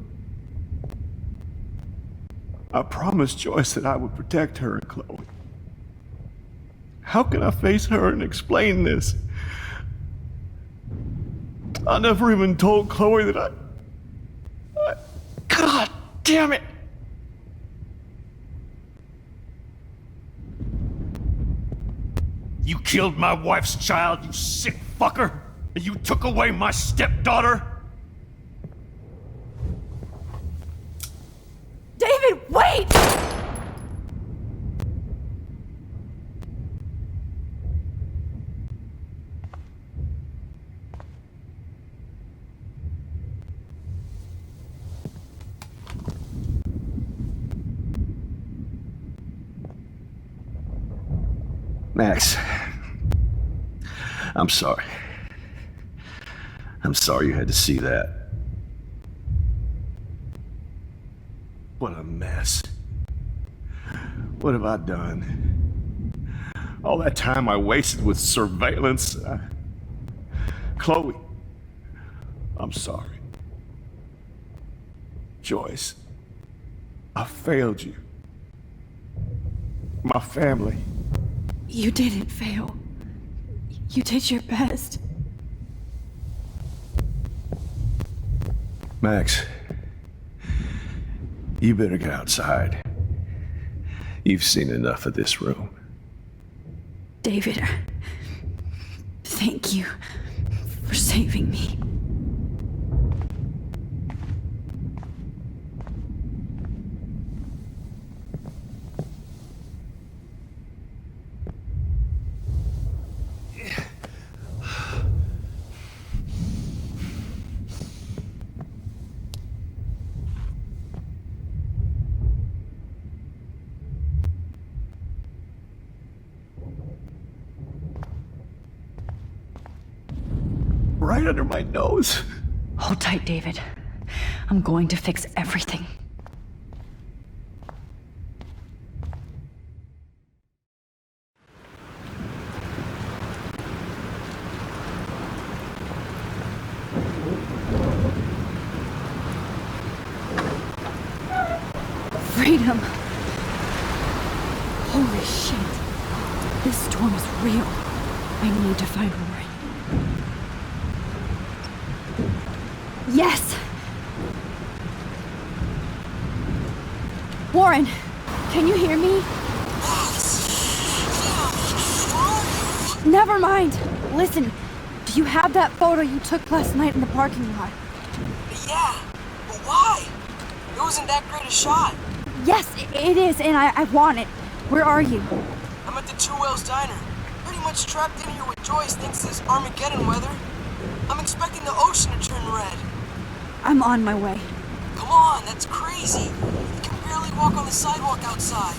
I promised Joyce that I would protect her and Chloe. How can I face her and explain this? I never even told Chloe that I... God damn it! You killed my wife's child, you sick fucker! And you took away my stepdaughter? David, wait! Max, I'm sorry. I'm sorry you had to see that. What a mess. What have I done? All that time I wasted with surveillance. Chloe, I'm sorry. Joyce, I failed you. My family. You didn't fail. You did your best. Max, you better get outside. You've seen enough of this room. David, thank you for saving me. right under my nose. Hold tight, David. I'm going to fix everything. Freedom! Holy shit. This storm is real. I need to find Warren. Yes! Warren, can you hear me? Never mind. Listen, do you have that photo you took last night in the parking lot? Yeah, but why? It wasn't that great a shot. Yes, it is, and I want it. Where are you? I'm at the Two Whales Diner. Pretty much trapped in here with Joyce thinks this Armageddon weather. I'm expecting the ocean to turn red. I'm on my way. Come on, that's crazy. You can barely walk on the sidewalk outside.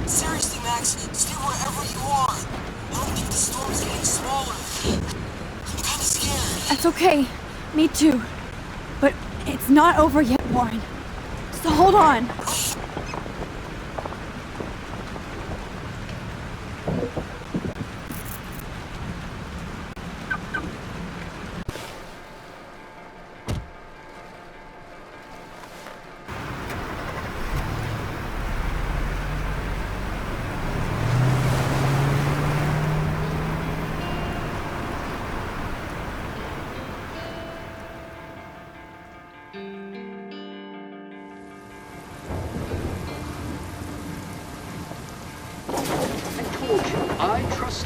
Seriously, Max, stay wherever you are. I don't think the storm is getting smaller. I'm kinda scared. That's okay. Me too. But it's not over yet, Warren. So hold on.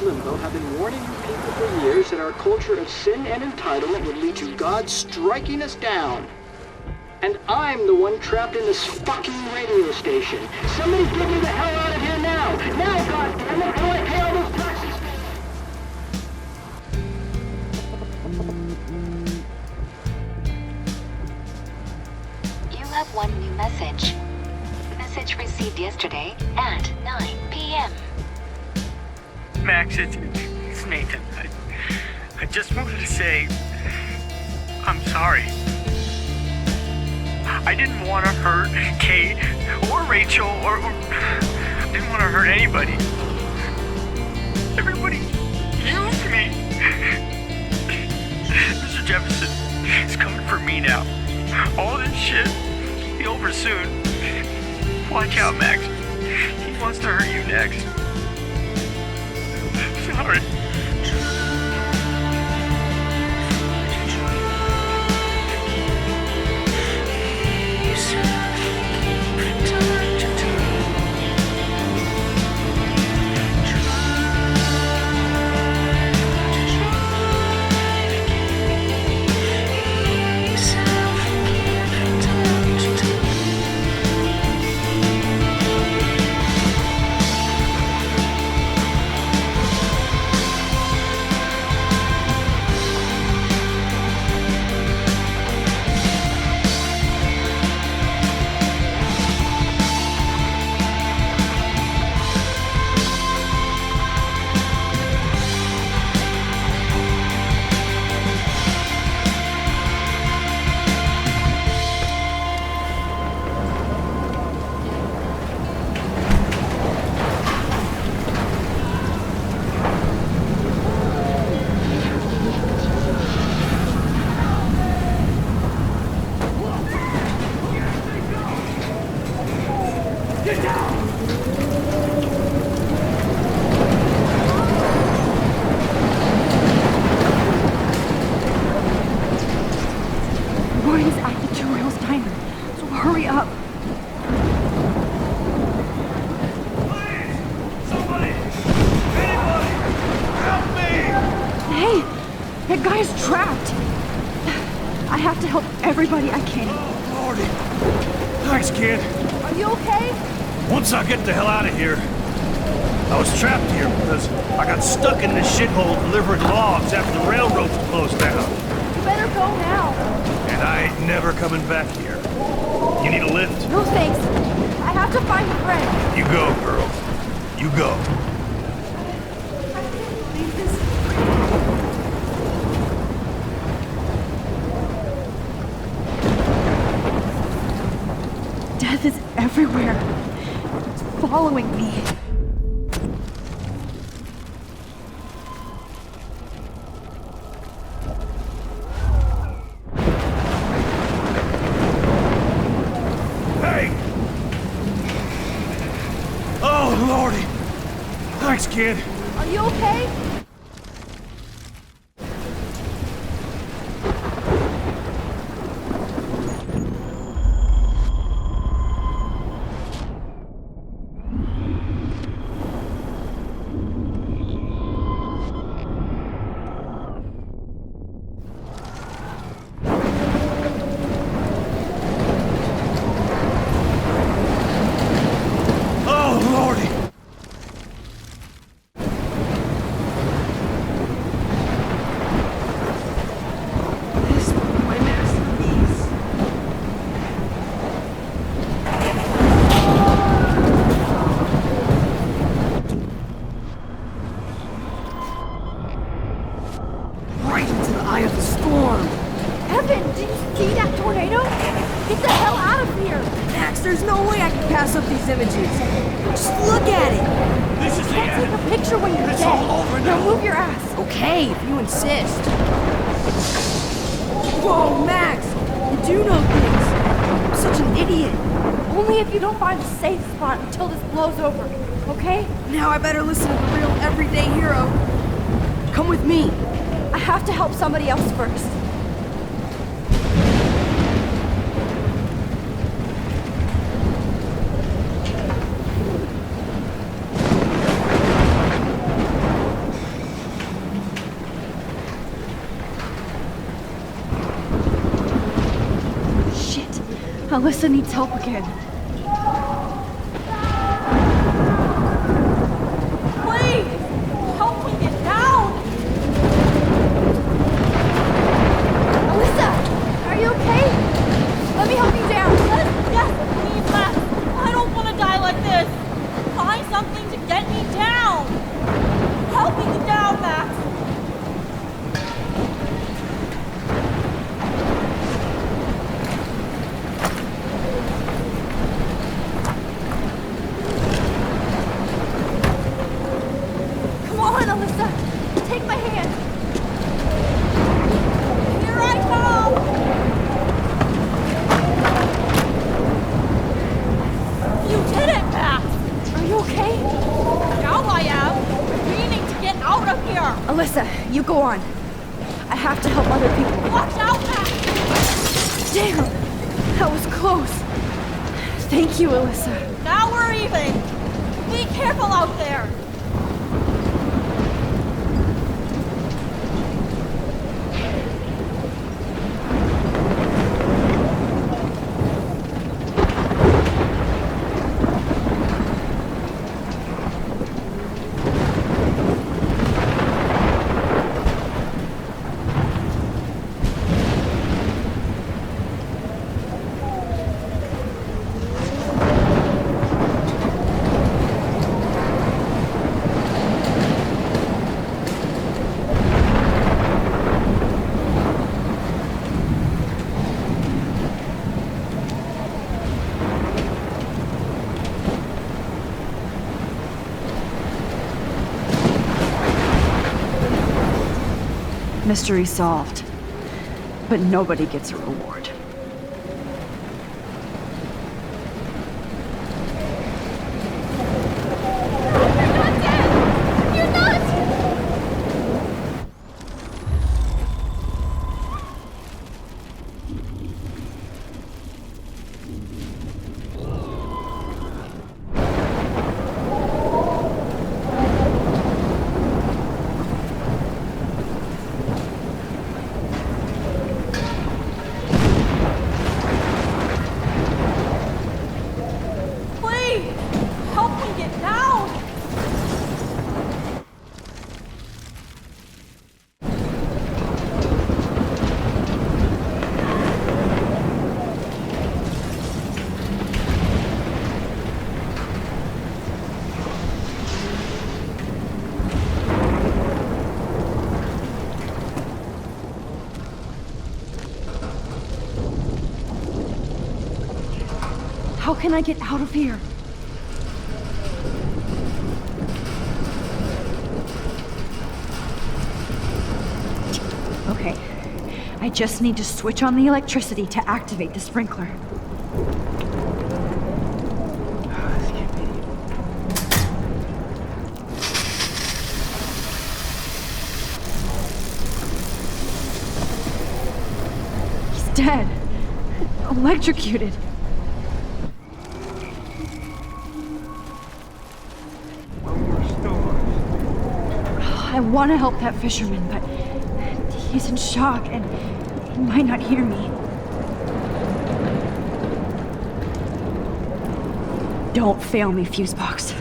Limbo have been warning you people for years that our culture of sin and entitlement would lead to God striking us down. And I'm the one trapped in this fucking radio station. Somebody get me the hell out of here now! Now, goddammit, how do I pay all those taxes? You have one new message. Message received yesterday at 9 p.m. Max, it's Nathan. I just wanted to say, I'm sorry. I didn't want to hurt Kate or Rachel or I didn't want to hurt anybody. Everybody used me. Mr. Jefferson is coming for me now. All this shit will be over soon. Watch out, Max. He wants to hurt you next. Sorry. Warren's at the Two Whales Diner, so hurry up. Hey, that guy's trapped. I have to help everybody I can. Lordy. Thanks, kid. Are you okay? Once I get the hell out of here, I was trapped here because I got stuck in this shithole delivering logs after the railroads closed down. You better go now. And I ain't never coming back here. You need a lift? No thanks. I have to find a friend. You go, girl. You go. Death is everywhere. It's following me. Hey! Oh, Lordy! Thanks, kid. Are you okay? Oh, Lordy! Right into the eye of the storm. Evan, did you see that tornado? Get the hell out of here! Max, there's no way I can pass up these images. Just look at it. This is the Can't take end. a picture when you're It's dead. all over now. Move your ass. Okay, if you insist. Whoa, Max! You do know things. I'm such an idiot. Only if you don't find a safe spot until this blows over, okay? Now I better listen to the real everyday hero. Come with me. I have to help somebody else first. Shit. Alyssa needs help again. Please! Help me get down! Alyssa! Are you okay? Let me help you down. Yes, please, Max. I don't want to die like this. Find something to get me down. Help me get down, Max. Come on, Alyssa. Take my hand. Here I come. You did it, Max. Are you okay? Now I am. We need to get out of here. Alyssa, you go on. I have to help other people. Watch out, Max. Damn! That was close. Thank you, Alyssa. Now we're even. Be careful out there. Mystery solved. But nobody gets a reward. You're not! How can I get out of here? Okay. I just need to switch on the electricity to activate the sprinkler. He's dead. Electrocuted. I want to help that fisherman, but he's in shock and he might not hear me. Don't fail me, Fusebox.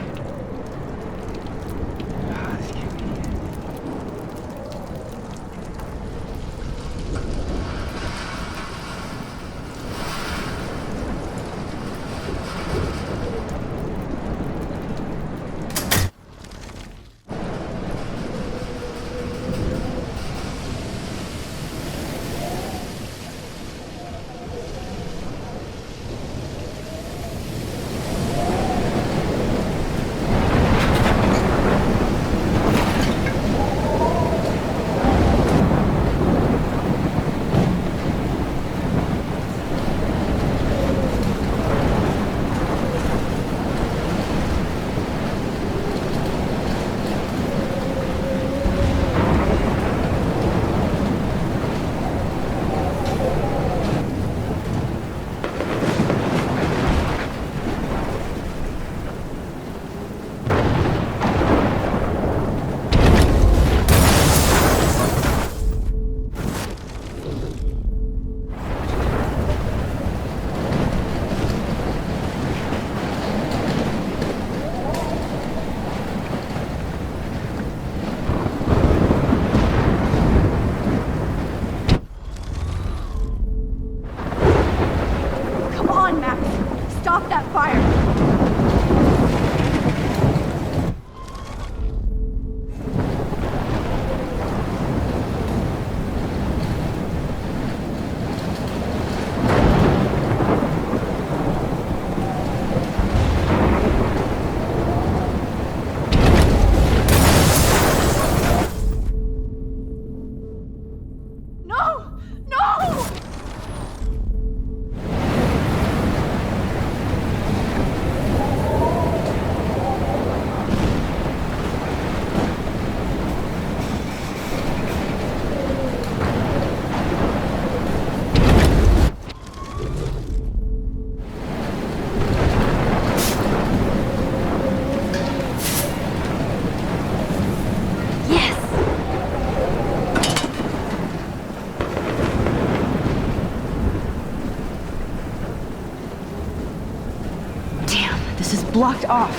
Blocked off.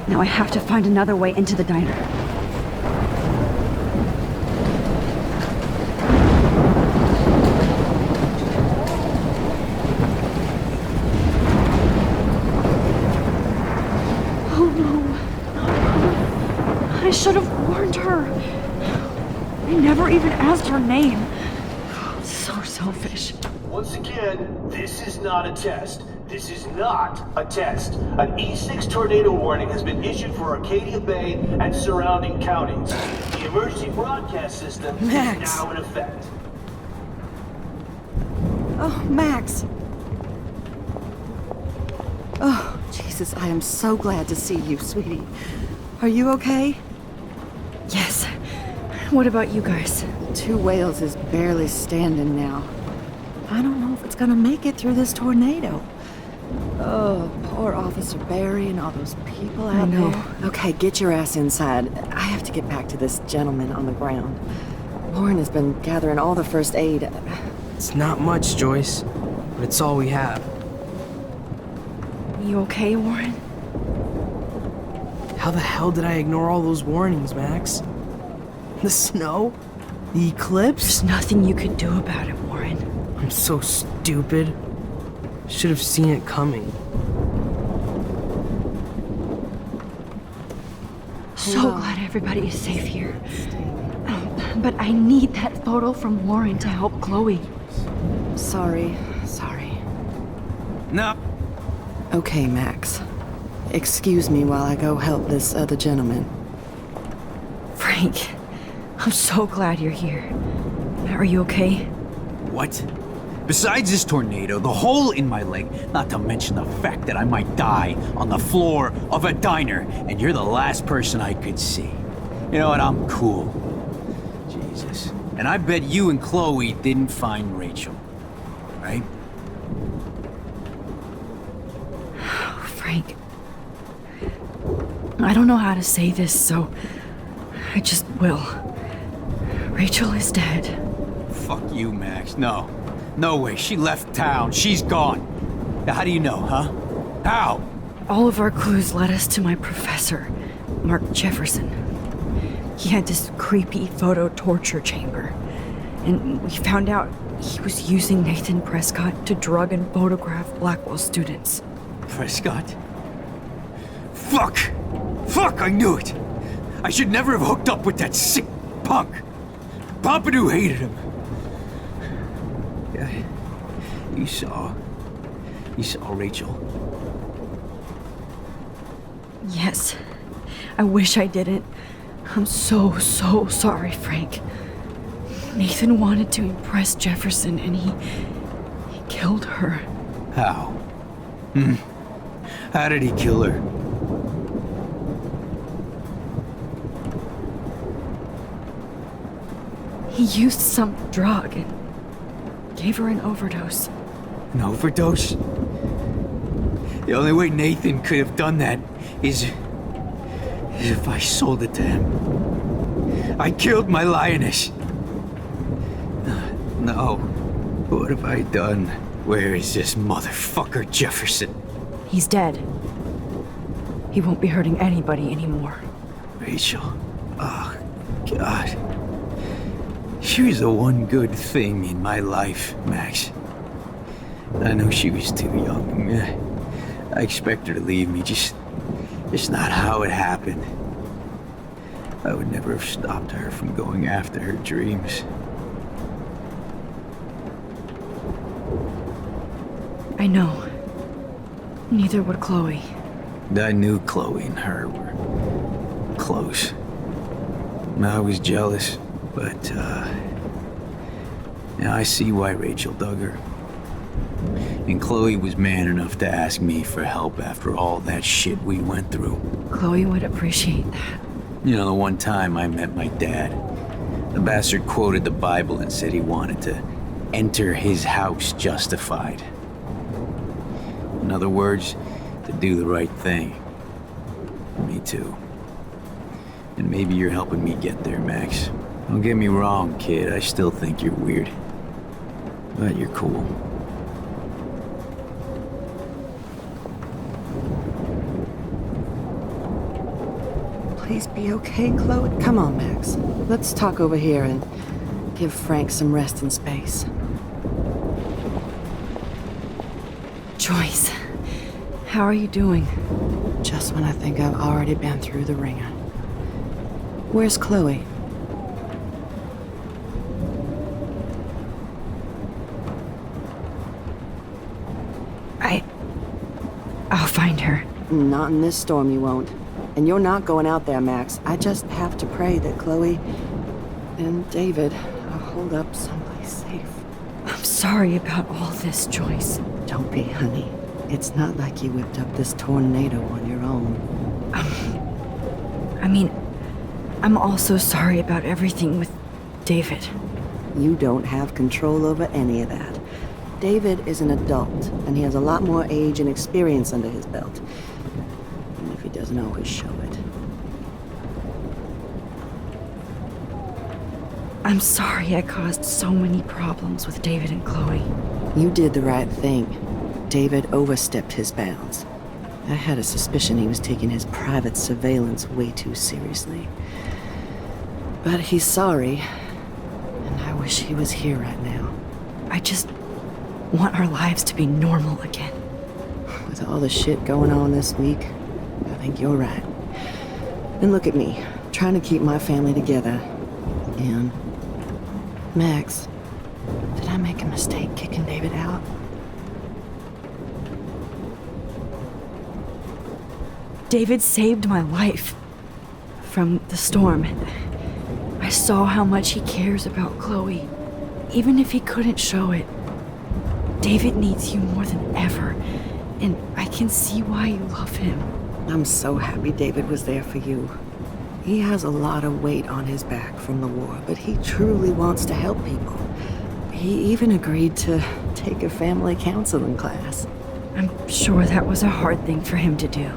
Now I have to find another way into the diner. Oh no. I should have warned her. I never even asked her name. So selfish. Once again, this is not a test. This is not a test. An E6 tornado warning has been issued for Arcadia Bay and surrounding counties. The emergency broadcast system is now in effect. Oh, Max. Oh, Jesus, I am so glad to see you, sweetie. Are you okay? Yes. What about you guys? Two Whales is barely standing now. I don't know if it's gonna make it through this tornado. Oh, poor Officer Barry and all those people out there. Okay, get your ass inside. I have to get back to this gentleman on the ground. Warren has been gathering all the first aid. It's not much, Joyce, but it's all we have. You okay, Warren? How the hell did I ignore all those warnings, Max? The snow? The eclipse? There's nothing you could do about it, Warren. I'm so stupid. Should have seen it coming. So glad everybody is safe here. But I need that photo from Warren to help Chloe. Sorry. No. Okay, Max. Excuse me while I go help this other gentleman. Frank, I'm so glad you're here. Are you okay? What? Besides this tornado, the hole in my leg, not to mention the fact that I might die on the floor of a diner, and you're the last person I could see. You know what? I'm cool. Jesus. And I bet you and Chloe didn't find Rachel. Right? Frank, I don't know how to say this, so I just will. Rachel is dead. Fuck you, Max. No. No way. She left town. She's gone. Now, how do you know, huh? How? All of our clues led us to my professor, Mark Jefferson. He had this creepy photo torture chamber, and we found out he was using Nathan Prescott to drug and photograph Blackwell students. Prescott? Fuck! Fuck, I knew it! I should never have hooked up with that sick punk! Pompidou hated him. Yeah, you saw Rachel. Yes. I wish I didn't. I'm so sorry, Frank. Nathan wanted to impress Jefferson, and he killed her. How? How did he kill her? He used some drug and gave her an overdose. An overdose? The only way Nathan could have done that is if I sold it to him. I killed my lioness. No. What have I done? Where is this motherfucker Jefferson? He's dead. He won't be hurting anybody anymore. Rachel. Oh, God. She was the one good thing in my life, Max. I know she was too young. I expect her to leave me, just not how it happened. I would never have stopped her from going after her dreams. I know. Neither would Chloe. I knew Chloe and her were close. I was jealous, but, I see why Rachel dug her. And Chloe was man enough to ask me for help after all that shit we went through. Chloe would appreciate that. You know, the one time I met my dad, the bastard quoted the Bible and said he wanted to enter his house justified. In other words, to do the right thing. Me too. And maybe you're helping me get there, Max. Don't get me wrong, kid. I still think you're weird. But you're cool. Please be okay, Chloe. Come on, Max. Let's talk over here and give Frank some rest and space. Joyce, how are you doing? Just when I think I've already been through the ringer. Where's Chloe? I'll find her. Not in this storm, you won't. And you're not going out there, Max. I just have to pray that Chloe and David are holed up someplace safe. I'm sorry about all this, Joyce. Don't be, honey. It's not like you whipped up this tornado on your own. I'm also sorry about everything with David. You don't have control over any of that. David is an adult, and he has a lot more age and experience under his belt. Even if he doesn't always show it. I'm sorry I caused so many problems with David and Chloe. You did the right thing. David overstepped his bounds. I had a suspicion he was taking his private surveillance way too seriously. But he's sorry, and I wish he was here right now. I just want our lives to be normal again. With all the shit going on this week, I think you're right. And look at me, trying to keep my family together. And Max, did I make a mistake kicking David out? David saved my life from the storm. I saw how much he cares about Chloe, even if he couldn't show it. David needs you more than ever, and I can see why you love him. I'm so happy David was there for you. He has a lot of weight on his back from the war, but he truly wants to help people. He even agreed to take a family counseling class. I'm sure that was a hard thing for him to do.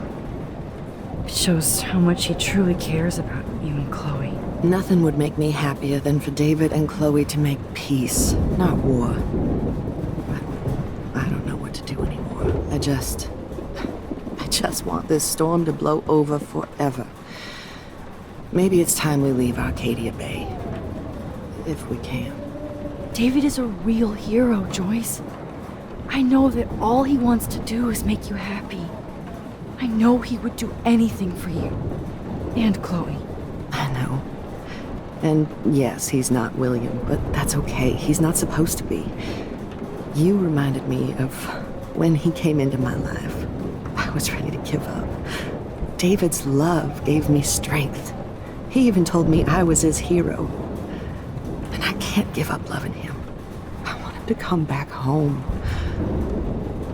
It shows how much he truly cares about you and Chloe. Nothing would make me happier than for David and Chloe to make peace, not war. But I don't know what to do anymore. I just want this storm to blow over forever. Maybe it's time we leave Arcadia Bay. If we can. David is a real hero, Joyce. I know that all he wants to do is make you happy. I know he would do anything for you. And Chloe. I know. And yes, he's not William, but that's okay. He's not supposed to be. You reminded me of when he came into my life. I was ready to give up. David's love gave me strength. He even told me I was his hero. And I can't give up loving him. I want him to come back home.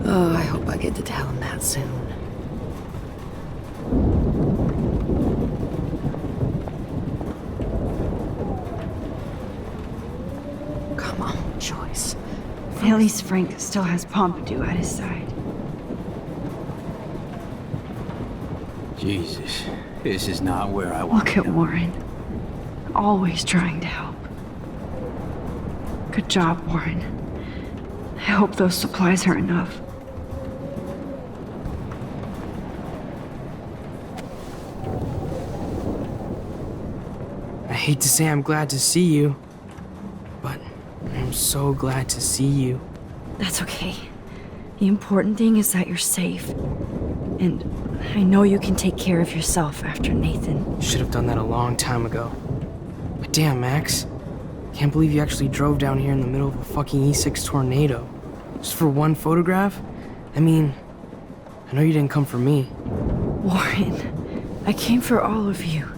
Oh, I hope I get to tell him that soon. Come on, Joyce. At least Frank still has Pompidou at his side. Jesus, this is not where I want Look at Warren. Always trying to help. Good job, Warren. I hope those supplies are enough. I hate to say I'm glad to see you, but I'm so glad to see you. That's okay. The important thing is that you're safe. And I know you can take care of yourself after Nathan. Should have done that a long time ago. But damn, Max. Can't believe you actually drove down here in the middle of a fucking E6 tornado. Just for one photograph? I mean, I know you didn't come for me. Warren, I came for all of you.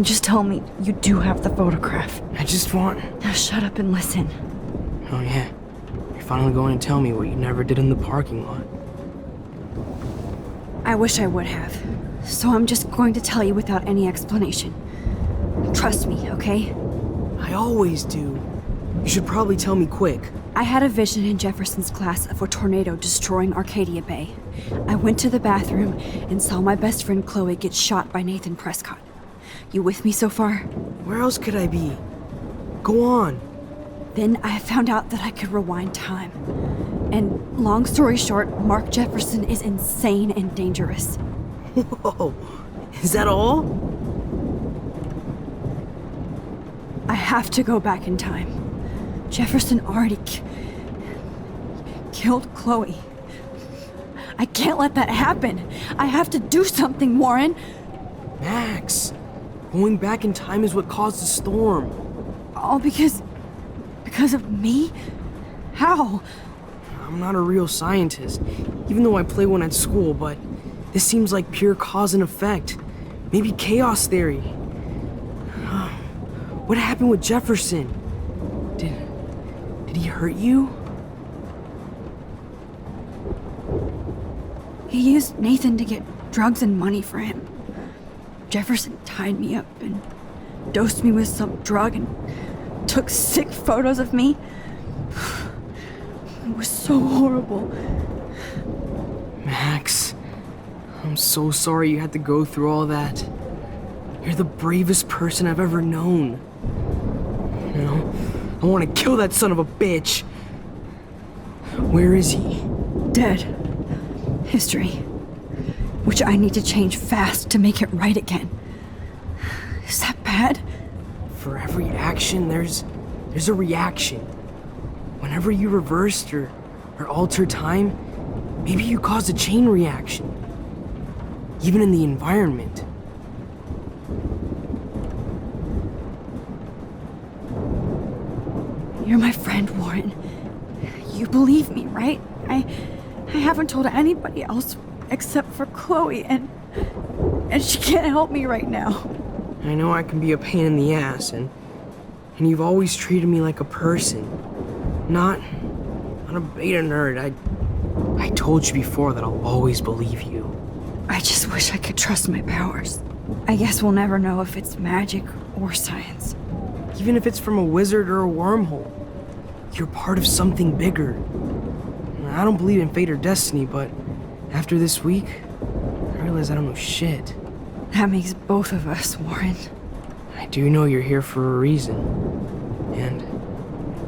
Just tell me you do have the photograph. I just want... Now shut up and listen. Oh yeah, you're finally going to tell me what you never did in the parking lot. I wish I would have. So I'm just going to tell you without any explanation. Trust me, okay? I always do. You should probably tell me quick. I had a vision in Jefferson's class of a tornado destroying Arcadia Bay. I went to the bathroom and saw my best friend Chloe get shot by Nathan Prescott. You with me so far? Where else could I be? Go on. Then I found out that I could rewind time. And long story short, Mark Jefferson is insane and dangerous. Whoa, is that all? I have to go back in time. Jefferson already killed Chloe. I can't let that happen. I have to do something, Warren. Max, going back in time is what caused the storm. All because of me? How? I'm not a real scientist, even though I play one at school, but this seems like pure cause and effect. Maybe chaos theory. What happened with Jefferson? Did he hurt you? He used Nathan to get drugs and money for him. Jefferson tied me up and dosed me with some drug and took sick photos of me. It was so horrible. Max, I'm so sorry you had to go through all that. You're the bravest person I've ever known. You know, I want to kill that son of a bitch. Where is he? Dead. History. Which I need to change fast to make it right again. Is that bad? For every action, there's a reaction. Whenever you reversed or altered time, maybe you caused a chain reaction. Even in the environment. You're my friend, Warren. You believe me, right? I haven't told anybody else except for Chloe, and And she can't help me right now. I know I can be a pain in the ass, and you've always treated me like a person. Not a beta nerd. I told you before that I'll always believe you. I just wish I could trust my powers. I guess we'll never know if it's magic or science. Even if it's from a wizard or a wormhole, you're part of something bigger. I don't believe in fate or destiny, but after this week, I realize I don't know shit. That makes both of us, Warren. I do know you're here for a reason. And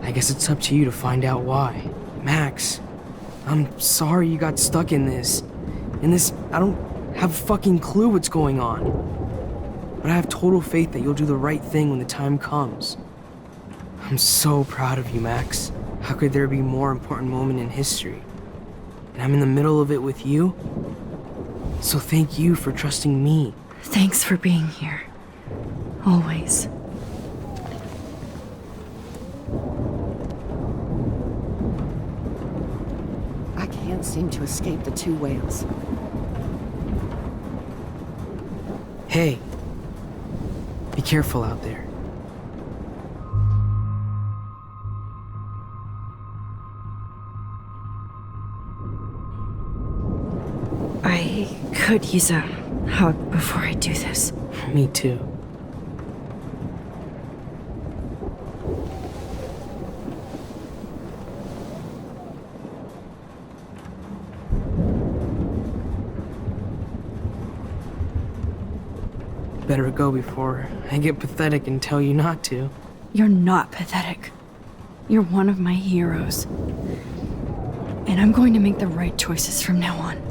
I guess it's up to you to find out why. Max, I'm sorry you got stuck in this. I don't have a fucking clue what's going on. But I have total faith that you'll do the right thing when the time comes. I'm so proud of you, Max. How could there be a more important moment in history? And I'm in the middle of it with you. So thank you for trusting me. Thanks for being here. Always. I can't seem to escape the two whales. Hey, be careful out there. I could use a hug before I do this. Me too. Better go before I get pathetic and tell you not to. You're not pathetic. You're one of my heroes. And I'm going to make the right choices from now on.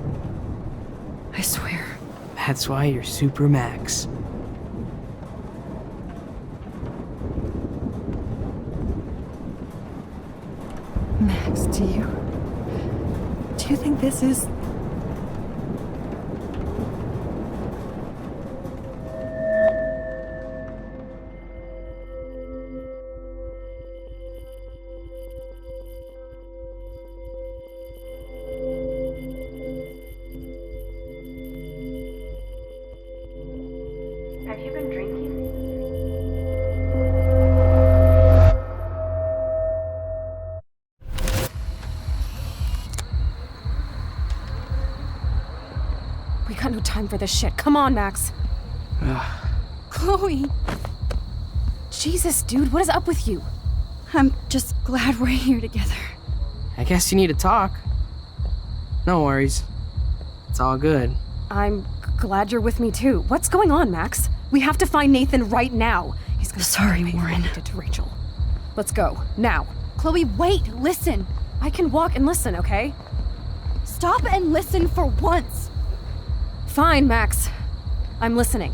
I swear. That's why you're Super Max. Max, do you think this is... Have you been drinking? We got no time for this shit. Come on, Max. Chloe! Jesus, dude, what is up with you? I'm just glad we're here together. I guess you need to talk. No worries. It's all good. I'm glad you're with me too. What's going on, Max? We have to find Nathan right now. He's gonna Sorry, pay for what Warren. he did to Rachel. Let's go, now. Chloe, wait, listen. I can walk and listen, okay? Stop and listen for once. Fine, Max. I'm listening.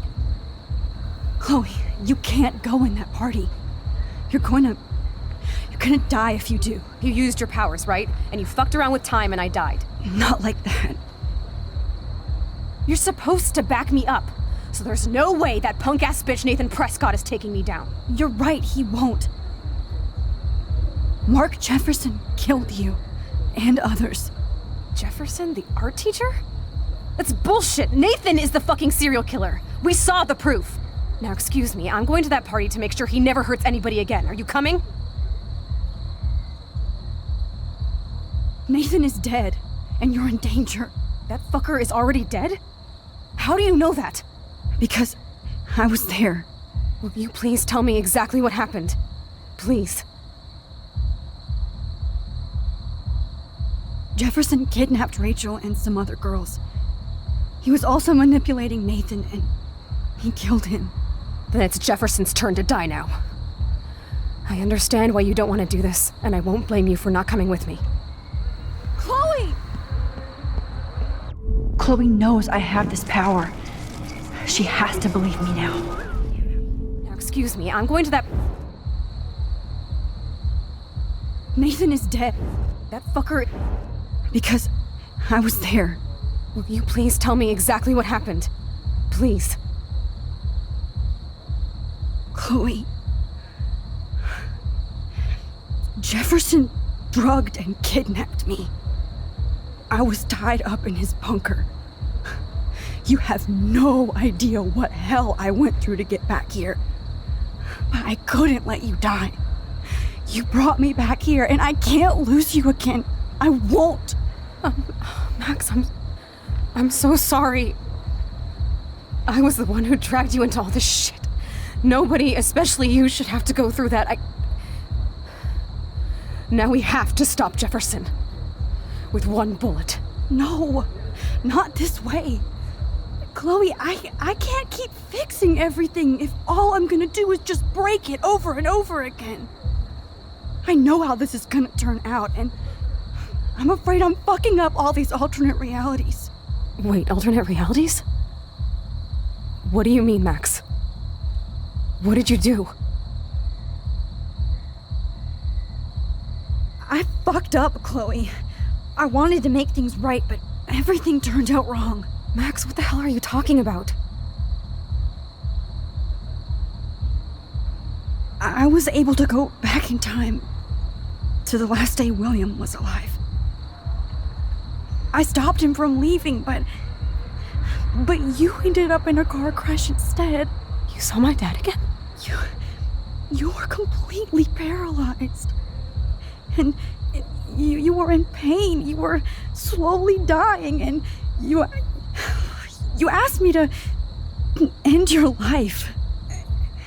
Chloe, you can't go in that party. You're gonna die if you do. You used your powers, right? And you fucked around with time and I died. Not like that. You're supposed to back me up. So there's no way that punk-ass bitch Nathan Prescott is taking me down. You're right, he won't. Mark Jefferson killed you. And others. Jefferson, the art teacher? That's bullshit. Nathan is the fucking serial killer. We saw the proof. Now, excuse me, I'm going to that party to make sure he never hurts anybody again. Are you coming? Nathan is dead, and you're in danger. That fucker is already dead? How do you know that? Because I was there. Will you please tell me exactly what happened? Please. Jefferson kidnapped Rachel and some other girls. He was also manipulating Nathan, and he killed him. Then it's Jefferson's turn to die now. I understand why you don't want to do this, and I won't blame you for not coming with me. Chloe! Chloe knows I have this power. She has to believe me now. Now, excuse me, I'm going to that... Nathan is dead. That fucker... Because I was there. Will you please tell me exactly what happened? Please. Chloe. Jefferson drugged and kidnapped me. I was tied up in his bunker. You have no idea what hell I went through to get back here. But I couldn't let you die. You brought me back here, and I can't lose you again. I won't. Max, I'm so sorry. I was the one who dragged you into all this shit. Nobody, especially you, should have to go through that. Now we have to stop Jefferson. With one bullet. No, not this way. Chloe, I can't keep fixing everything if all I'm gonna do is just break it over and over again. I know how this is gonna turn out, and I'm afraid I'm fucking up all these alternate realities. Wait, alternate realities? What do you mean, Max? What did you do? I fucked up, Chloe. I wanted to make things right, but everything turned out wrong. Max, what the hell are you talking about? I was able to go back in time to the last day William was alive. I stopped him from leaving, but you ended up in a car crash instead. You saw my dad again? You were completely paralyzed. And you were in pain. You were slowly dying, and you asked me to end your life.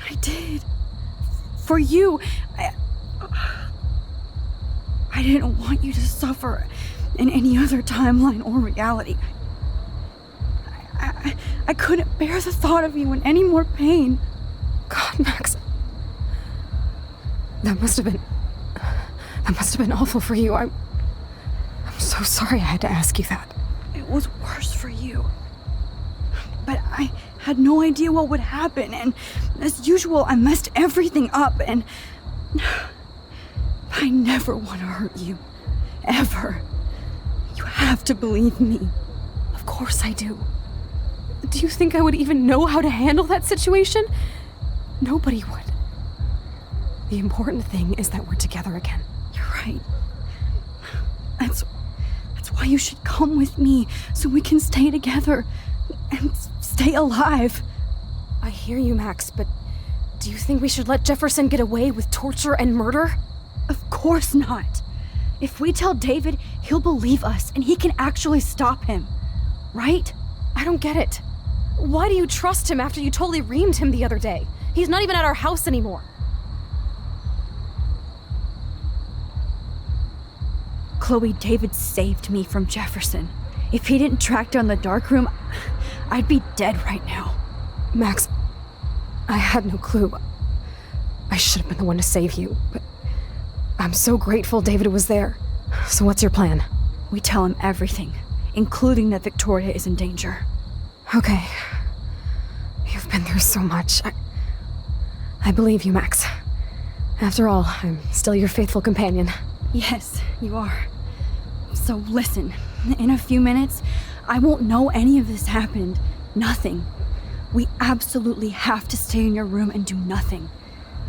I did. For you. I didn't want you to suffer in any other timeline or reality. I couldn't bear the thought of you in any more pain. God, Max. That must have been awful for you. I'm so sorry I had to ask you that. It was worse for you. But I had no idea what would happen, and as usual, I messed everything up, and I never want to hurt you. Ever. You have to believe me. Of course I do. Do you think I would even know how to handle that situation? Nobody would. The important thing is that we're together again. You're right. That's why you should come with me, so we can stay together and stay alive. I hear you, Max, but do you think we should let Jefferson get away with torture and murder? Of course not. If we tell David, he'll believe us and he can actually stop him. Right? I don't get it. Why do you trust him after you totally reamed him the other day? He's not even at our house anymore. Chloe, David saved me from Jefferson. If he didn't track down the darkroom, I'd be dead right now. Max, I had no clue. I should have been the one to save you, but I'm so grateful David was there. So what's your plan? We tell him everything, including that Victoria is in danger. Okay. You've been through so much. I believe you, Max. After all, I'm still your faithful companion. Yes, you are. So listen, in a few minutes, I won't know any of this happened. Nothing. We absolutely have to stay in your room and do nothing.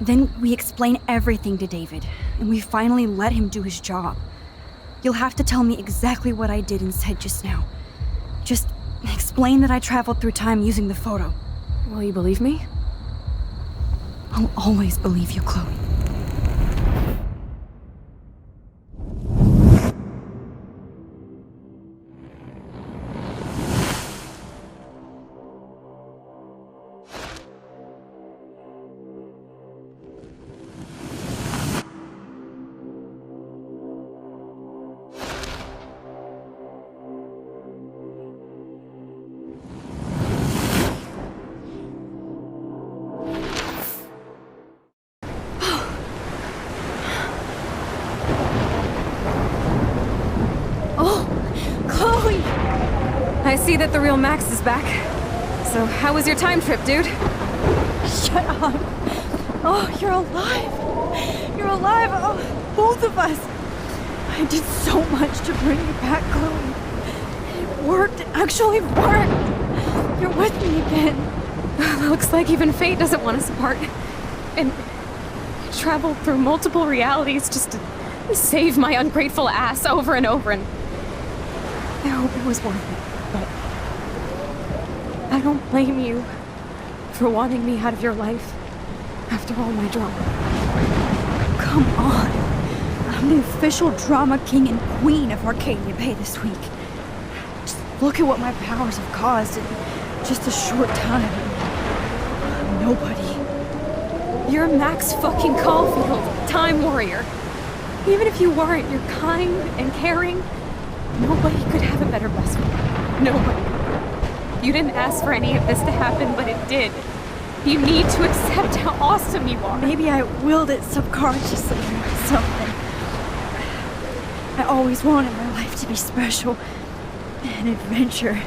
Then we explain everything to David, and we finally let him do his job. You'll have to tell me exactly what I did and said just now. Just explain that I traveled through time using the photo. Will you believe me? I'll always believe you, Chloe. I see that the real Max is back. So how was your time trip, dude? Shut up. Oh, you're alive. You're alive. Oh, both of us. I did so much to bring you back, Chloe. It worked. It actually worked. You're with me again. Looks like even fate doesn't want us apart. And I traveled through multiple realities just to save my ungrateful ass over and over, and I hope it was worth it. But I don't blame you for wanting me out of your life after all my drama. Come on. I'm the official drama king and queen of Arcadia Bay this week. Just look at what my powers have caused in just a short time. Nobody. You're Max fucking Caulfield, Time Warrior. Even if you weren't, you're kind and caring. Nobody could have a better best friend. Nobody. You didn't ask for any of this to happen, but it did. You need to accept how awesome you are. Maybe I willed it subconsciously or something. I always wanted my life to be special. An adventure.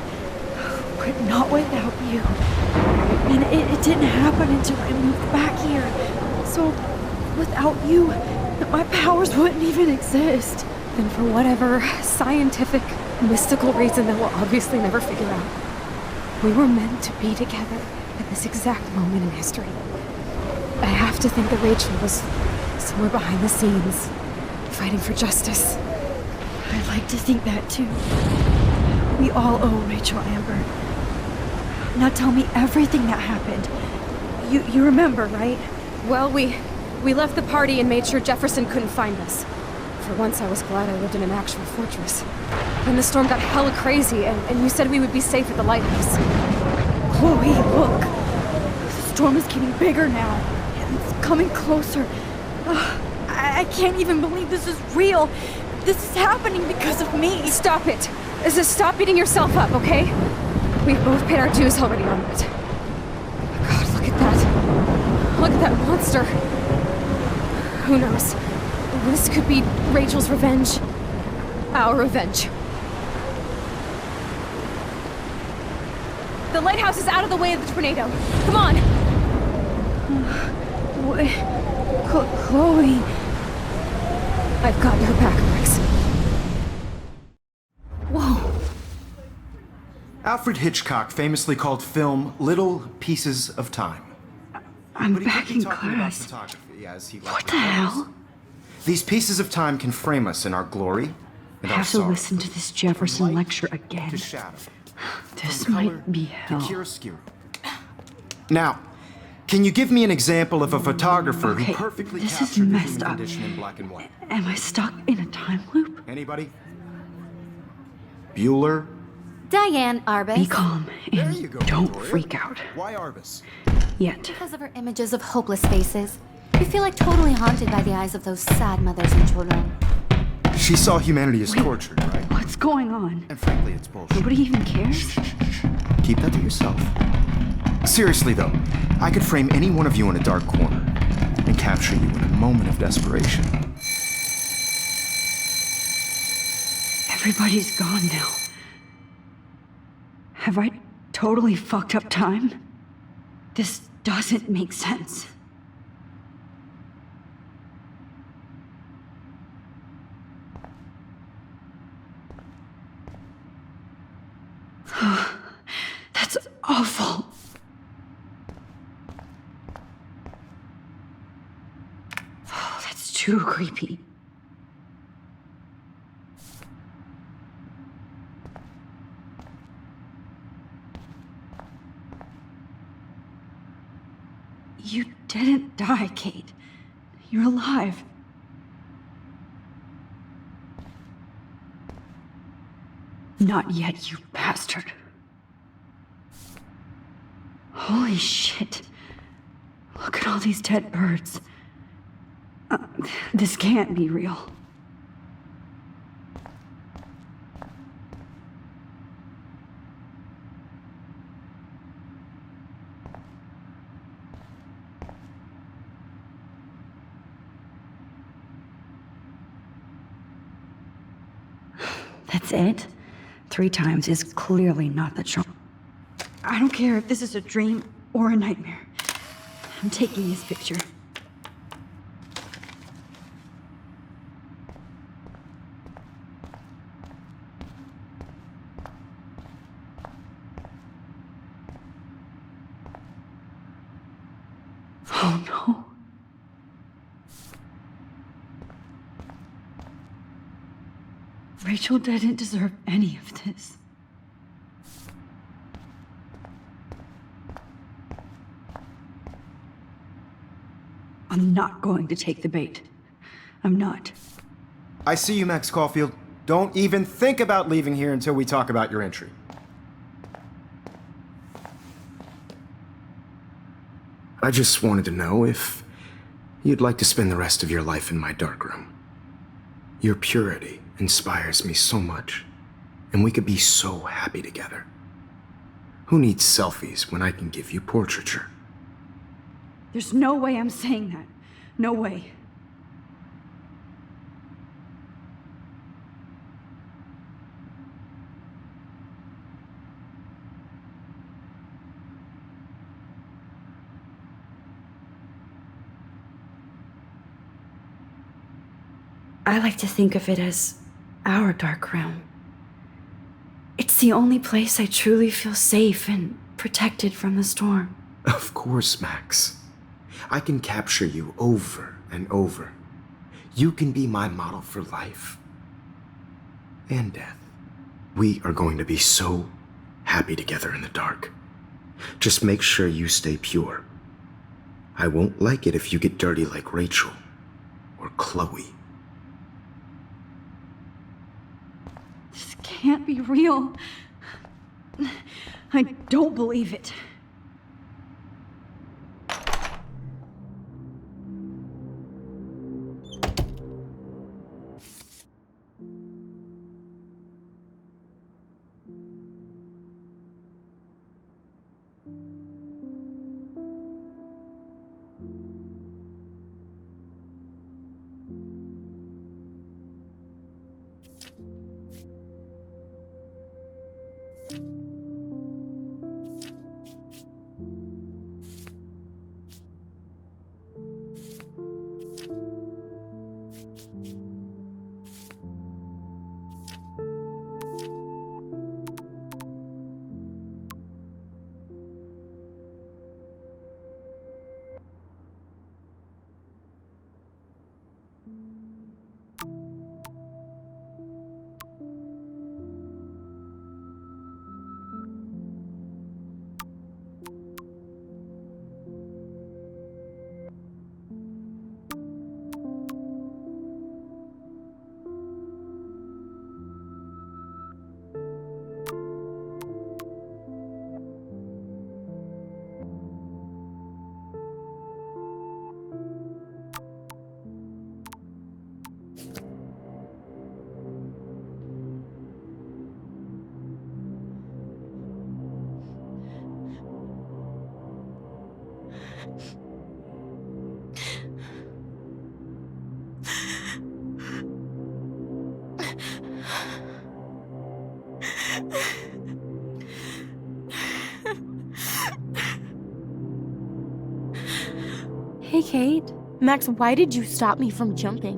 But not without you. And it didn't happen until I moved back here. So, without you, my powers wouldn't even exist. And for whatever scientific, mystical reason that we'll obviously never figure out, we were meant to be together at this exact moment in history. I have to think that Rachel was somewhere behind the scenes, fighting for justice. I'd like to think that too. We all owe Rachel Amber. Now tell me everything that happened. You remember, right? Well, we left the party and made sure Jefferson couldn't find us. For once, I was glad I lived in an actual fortress. Then the storm got hella crazy, and you said we would be safe at the lighthouse. Chloe, look! The storm is getting bigger now. It's coming closer. I can't even believe this is real. This is happening because of me. Stop it! Stop beating yourself up, okay? We've both paid our dues already on it. God, look at that. Look at that monster. Who knows? This could be Rachel's revenge. Our revenge. The lighthouse is out of the way of the tornado. Come on! Wait. Chloe. I've got your back, Max. Whoa. Alfred Hitchcock famously called film little pieces of time. I'm But he back could be in talking about class. photography, as he What liked the to call it. hell? These pieces of time can frame us in our glory and I our have to sorrow. listen to this Jefferson lecture again. To shadow. This From color might be to hell. chiaroscuro. Now, can you give me an example of a photographer who Okay, perfectly this is captured the messed human up. condition in black and white? Am I stuck in a time loop? Anybody? Bueller? Diane Arbus. Be calm and don't freak out. Why Arbus? Yet. Because of her images of hopeless faces. You feel like totally haunted by the eyes of those sad mothers and children. She saw humanity as tortured, right? What's going on? And frankly, it's bullshit. Nobody even cares? Keep that to yourself. Seriously, though, I could frame any one of you in a dark corner and capture you in a moment of desperation. Everybody's gone now. Have I totally fucked up time? This doesn't make sense. That's awful. Oh, that's too creepy. You didn't die, Kate. You're alive. Not yet, you bastard. Holy shit. Look at all these dead birds. This can't be real. That's it? 3 times is clearly not the charm. I don't care if this is a dream or a nightmare. I'm taking this picture. Oh no. Rachel didn't deserve any of this. I'm not going to take the bait. I'm not. I see you, Max Caulfield. Don't even think about leaving here until we talk about your entry. I just wanted to know if you'd like to spend the rest of your life in my darkroom. Your purity inspires me so much, and we could be so happy together. Who needs selfies when I can give you portraiture? There's no way I'm saying that. No way. I like to think of it as our dark room. It's the only place I truly feel safe and protected from the storm. Of course, Max. I can capture you over and over. You can be my model for life and death. We are going to be so happy together in the dark. Just make sure you stay pure. I won't like it if you get dirty like Rachel or Chloe. This can't be real. I don't believe it. Hey, Kate. Max, why did you stop me from jumping?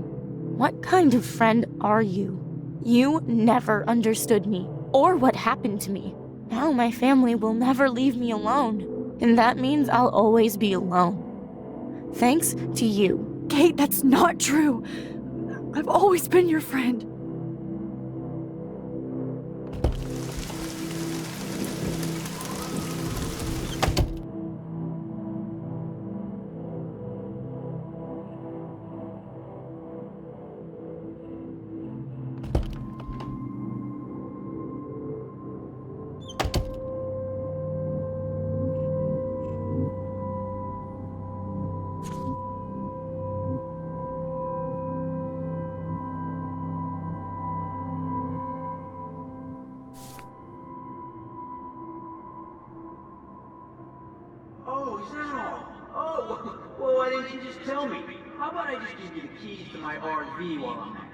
What kind of friend are you? You never understood me, or what happened to me. Now my family will never leave me alone, and that means I'll always be alone. Thanks to you. Kate, that's not true. I've always been your friend. Oh, is that all? Oh, well, why didn't you just tell me? How about I just give you the keys to my RV while I'm at it?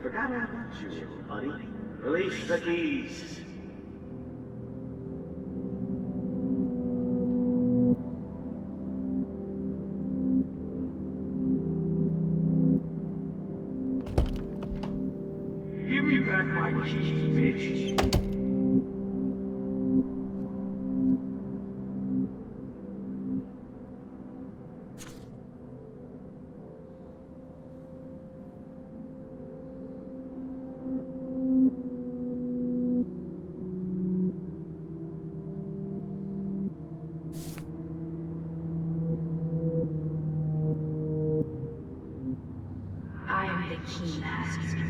Forgot all about you, buddy. Release the keys. Give me back back my cheese, bitch. I am the Keymaster.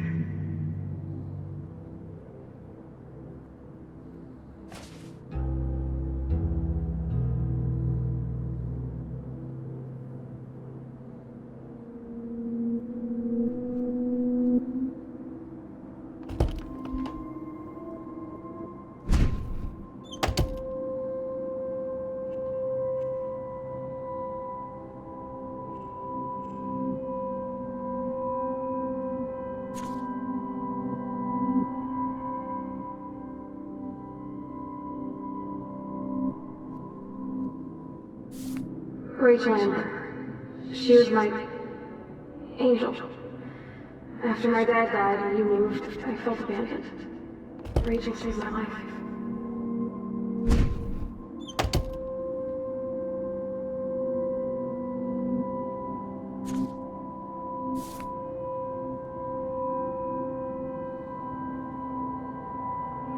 Rachel Amber. She was my angel. After my dad died and you moved, I felt abandoned. Rachel saved my life.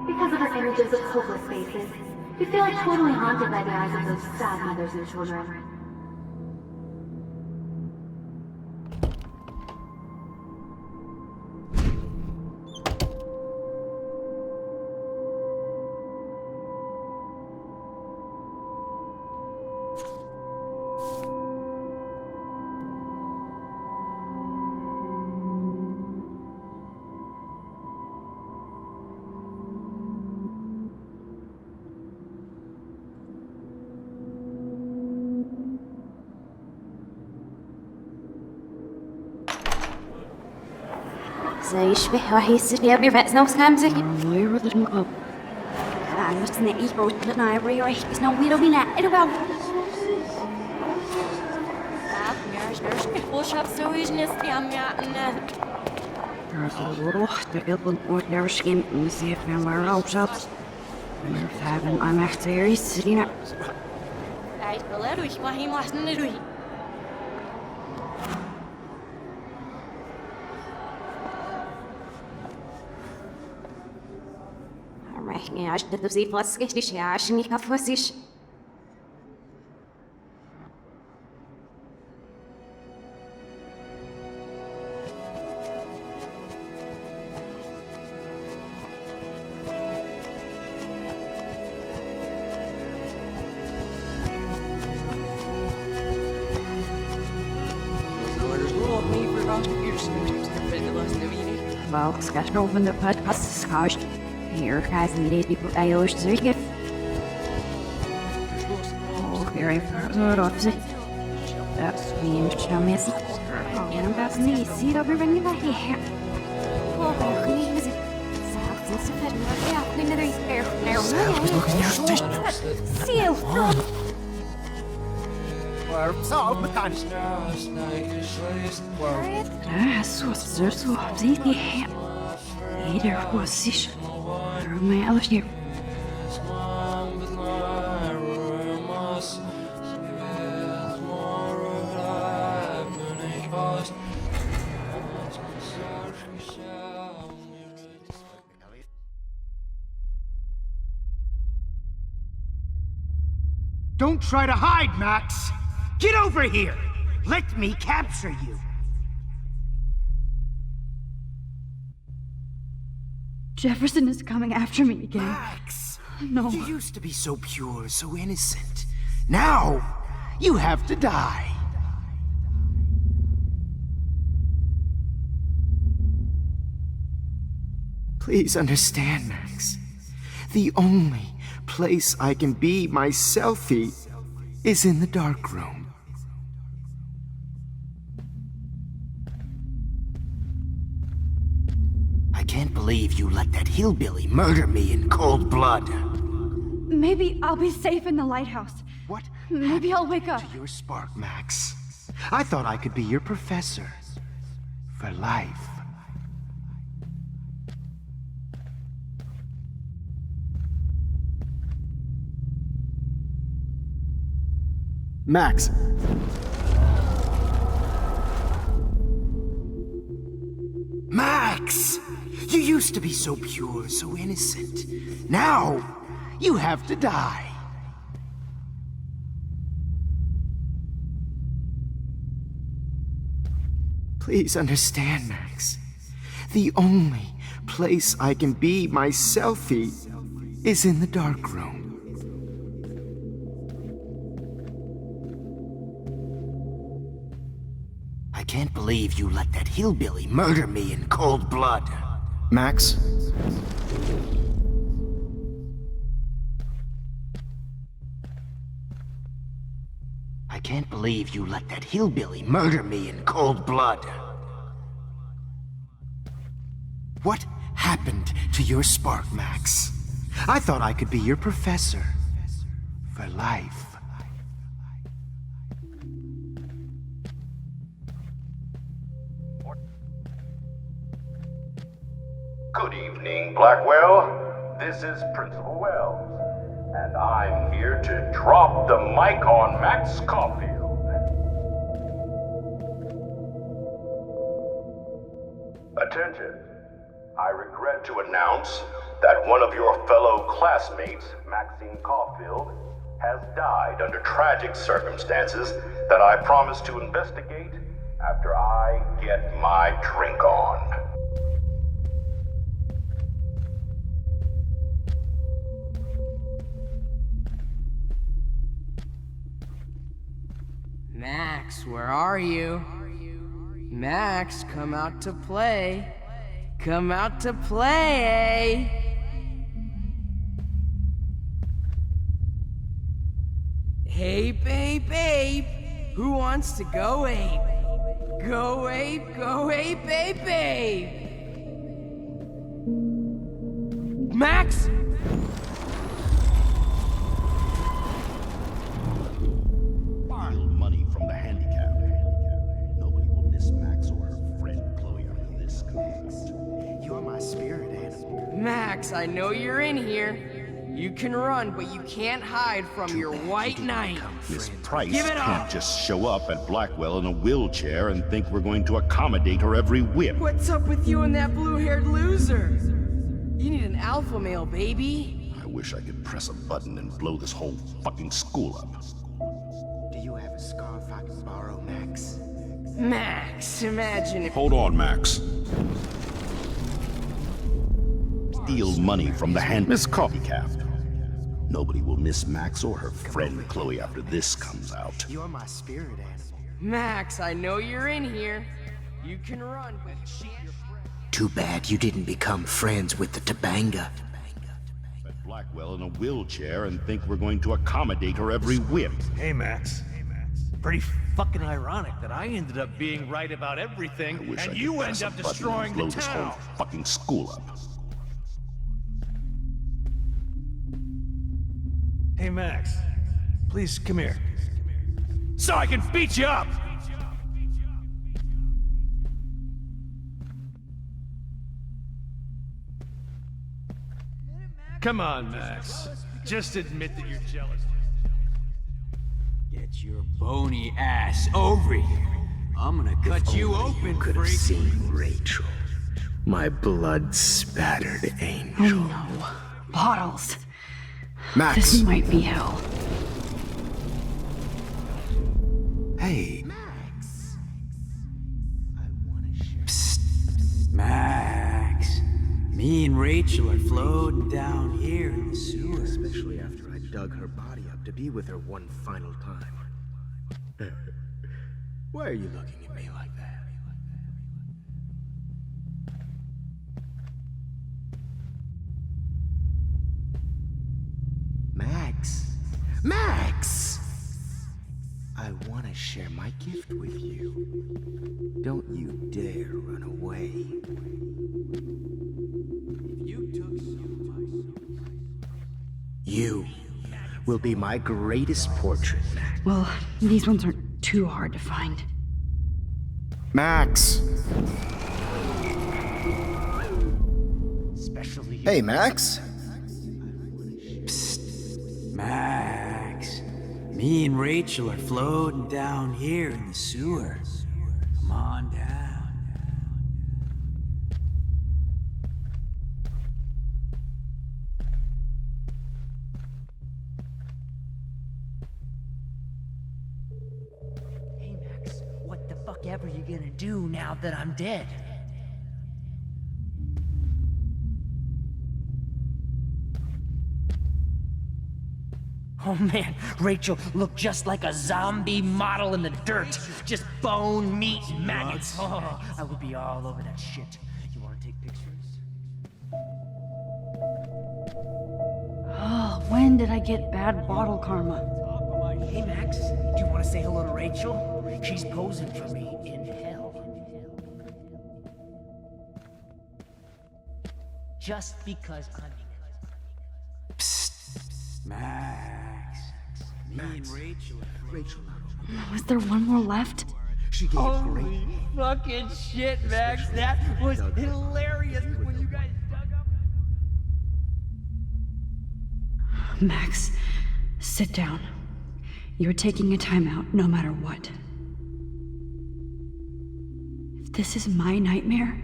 Because of our images of hopeless faces, we feel like totally haunted by the eyes of those sad mothers and children. زي يشبه راح يصير بيرفع نفس خمسة غير المقام أنا مستني يقول لنا يبري راح يسنو ويلو بينا إلو بقى Full shop sewage nest am روح تقبل وتدرس كم نسيف من ورا وشابس من فعلا أنا اختياري سرينا Eit beler ich war him lassen du. راح يعيش تفسير فلسكة ليش يعيشني كفوسيش Well, sketch open the podcast scotch. Here, guys, we need people I wish to get. Oh, very good, obviously. That's me and Chamis. And I'm about to need see it over when you got here. Oh, please. South, it's a bit more. Yeah, clean the air. See you. So زيتي إيدر وسيش ما ألف here. Don't try to hide, Max! Get over here! Let me capture you! Jefferson is coming after me again. Max! No. You used to be so pure, so innocent. Now, you have to die. Please understand, Max. The only place I can be myself is in the dark room. I can't believe you let that hillbilly murder me in cold blood. Maybe I'll be safe in the lighthouse. What? Maybe I'll wake up. To your spark, Max. I thought I could be your professor. For life. Max! Max! You used to be so pure, so innocent. Now, you have to die. Please understand, Max. The only place I can be myself is in the dark room. I can't believe you let that hillbilly murder me in cold blood. Max? I can't believe you let that hillbilly murder me in cold blood. What happened to your spark, Max? I thought I could be your professor. For life. Good evening, Blackwell. This is Principal Wells, and I'm here to drop the mic on Max Caulfield. Attention. I regret to announce that one of your fellow classmates, Maxine Caulfield, has died under tragic circumstances that I promise to investigate after I get my drink on. Max, where are you? Max, come out to play. Come out to play. Hey, babe. Who wants to go ape? Go ape, babe. Max! Money from the handicap. Nobody will miss Max or her friend Chloe after this comes. You're my spirit animal. Max, I know you're in here. You can run, but you can't hide from your white knight. Miss Price Give it can't up! just show up at Blackwell in a wheelchair and think we're going to accommodate her every whim. What's up with you and that blue-haired loser? You need an alpha male, baby. I wish I could press a button and blow this whole fucking school up. Do you have a scarf I can borrow, Max? Max, imagine if— Hold on, Max. Steal money from the Miss Coffee Cap. Nobody will miss Max or her friend Chloe after this comes out. You're my spirit animal. Max, I know you're in here. You can run, but you can't— Too bad you didn't become friends with the Tabanga. At Blackwell in a wheelchair and think we're going to accommodate her every whim. Hey, Max. Pretty fucking ironic that I ended up being right about everything, I wish and I you could end press a up button and destroying blow the this town. whole fucking school up. Hey, Max. Please come here. So I can beat you up! Come on, Max. Just admit that you're jealous. Get your bony ass over here. I'm gonna cut you open, Could have freak. seen Rachel, my blood-spattered angel. Oh no. Bottles. Max! This might be hell. Hey. Max. Me and Rachel are floating down here in the sewer. Especially after I dug her body up to be with her one final time. Why are you looking at me like that? Max! Max! I want to share my gift with you. Don't you dare run away. You will be my greatest portrait, Max. Well, these ones aren't too hard to find. Max! Especially Hey, Max! Max. Me and Rachel are floating down here in the sewer. Come on down. Hey, Max, what the fuck ever you gonna do now that I'm dead? Oh man, Rachel looked just like a zombie model in the dirt. Just bone, meat, and maggots. Oh, I would be all over that shit. You wanna take pictures? Oh, when did I get bad bottle karma? Hey Max, do you wanna say hello to Rachel? She's posing for me in hell. Just because I'm... Max. Me and Rachel. Rachel. Was there one more left? She gave Holy fucking shit, Max. That was hilarious when you guys dug up. Max, sit down. You're taking a timeout no matter what. If this is my nightmare,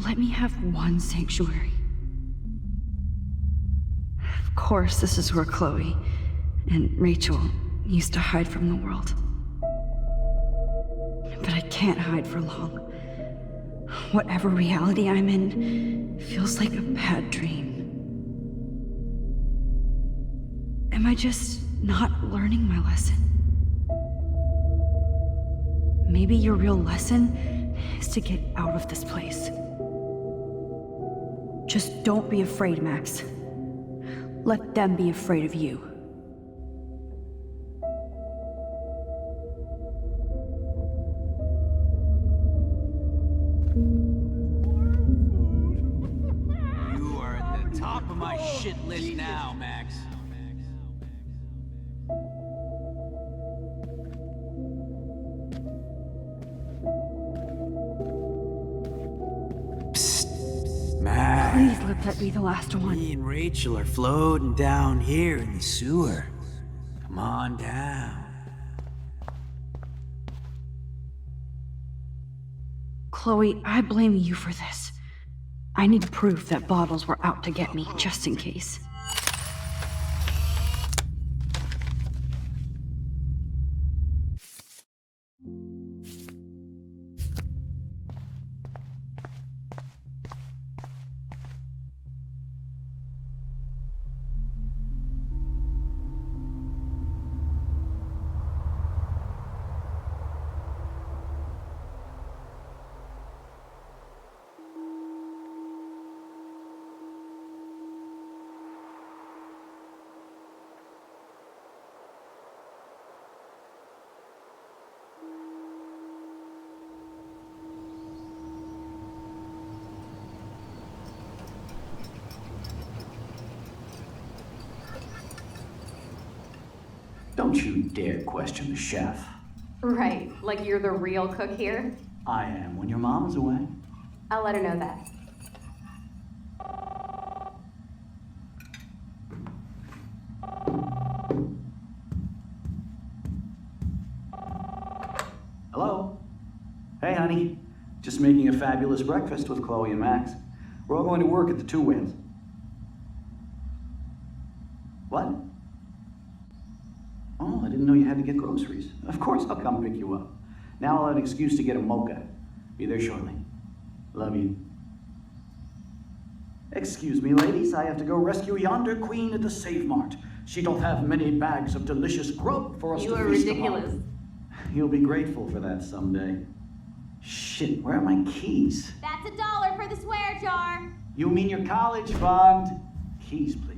let me have one sanctuary. Of course, this is where Chloe and Rachel used to hide from the world. But I can't hide for long. Whatever reality I'm in feels like a bad dream. Am I just not learning my lesson? Maybe your real lesson is to get out of this place. Just don't be afraid, Max. Let them be afraid of you. You are at the top of my shit list now, Max. Max. Please let that be the last one. Me and Rachel are floating down here in the sewer. Come on down. Chloe, I blame you for this. I need proof that bottles were out to get me, just in case. Don't you dare question the chef. Right, like you're the real cook here? I am when your mom is away. I'll let her know that. Hello? Hey, honey. Just making a fabulous breakfast with Chloe and Max. We're all going to work at the Two Whales. What? Oh, I didn't know you had to get groceries. Of course I'll come pick you up. Now I'll have an excuse to get a mocha. Be there shortly. Love you. Excuse me, ladies. I have to go rescue yonder queen at the Save Mart. She don't have many bags of delicious grub for us to feast upon. You are ridiculous. You'll be grateful for that someday. Shit, where are my keys? That's $1 for the swear jar. You mean your college fund? Keys, please.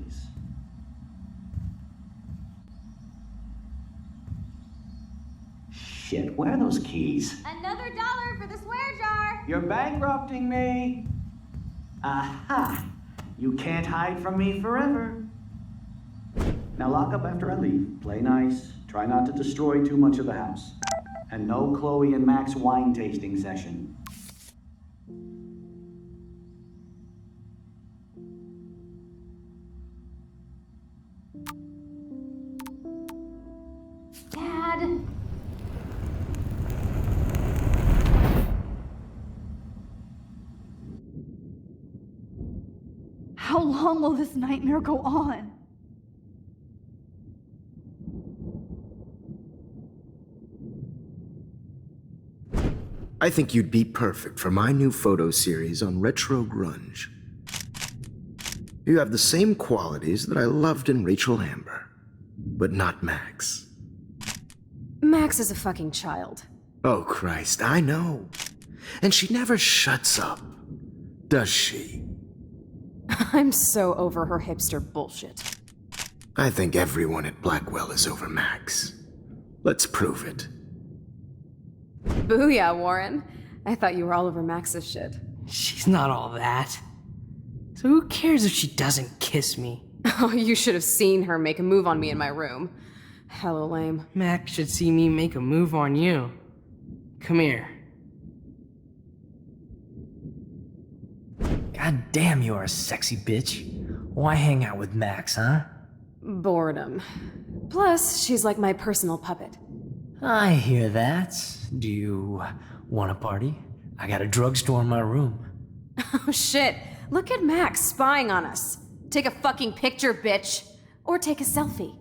Shit, where are those keys? Another $1 for the swear jar. You're bankrupting me. Aha! You can't hide from me forever. Now lock up after I leave. Play nice. Try not to destroy too much of the house. And no Chloe and Max wine tasting session. long will this nightmare go on? I think you'd be perfect for my new photo series on retro grunge. You have the same qualities that I loved in Rachel Amber, but not Max. Max is a fucking child. Oh, Christ, I know. And she never shuts up, does she? I'm so over her hipster bullshit. I think everyone at Blackwell is over Max. Let's prove it. Booyah, Warren. I thought you were all over Max's shit. She's not all that. So who cares if she doesn't kiss me? Oh, you should have seen her make a move on me in my room. Hella lame. Max should see me make a move on you. Come here. God damn, you are a sexy bitch. Why hang out with Max, huh? Boredom. Plus, she's like my personal puppet. I hear that. Do you want a party? I got a drugstore in my room. Oh shit, look at Max spying on us. Take a fucking picture, bitch. Or take a selfie.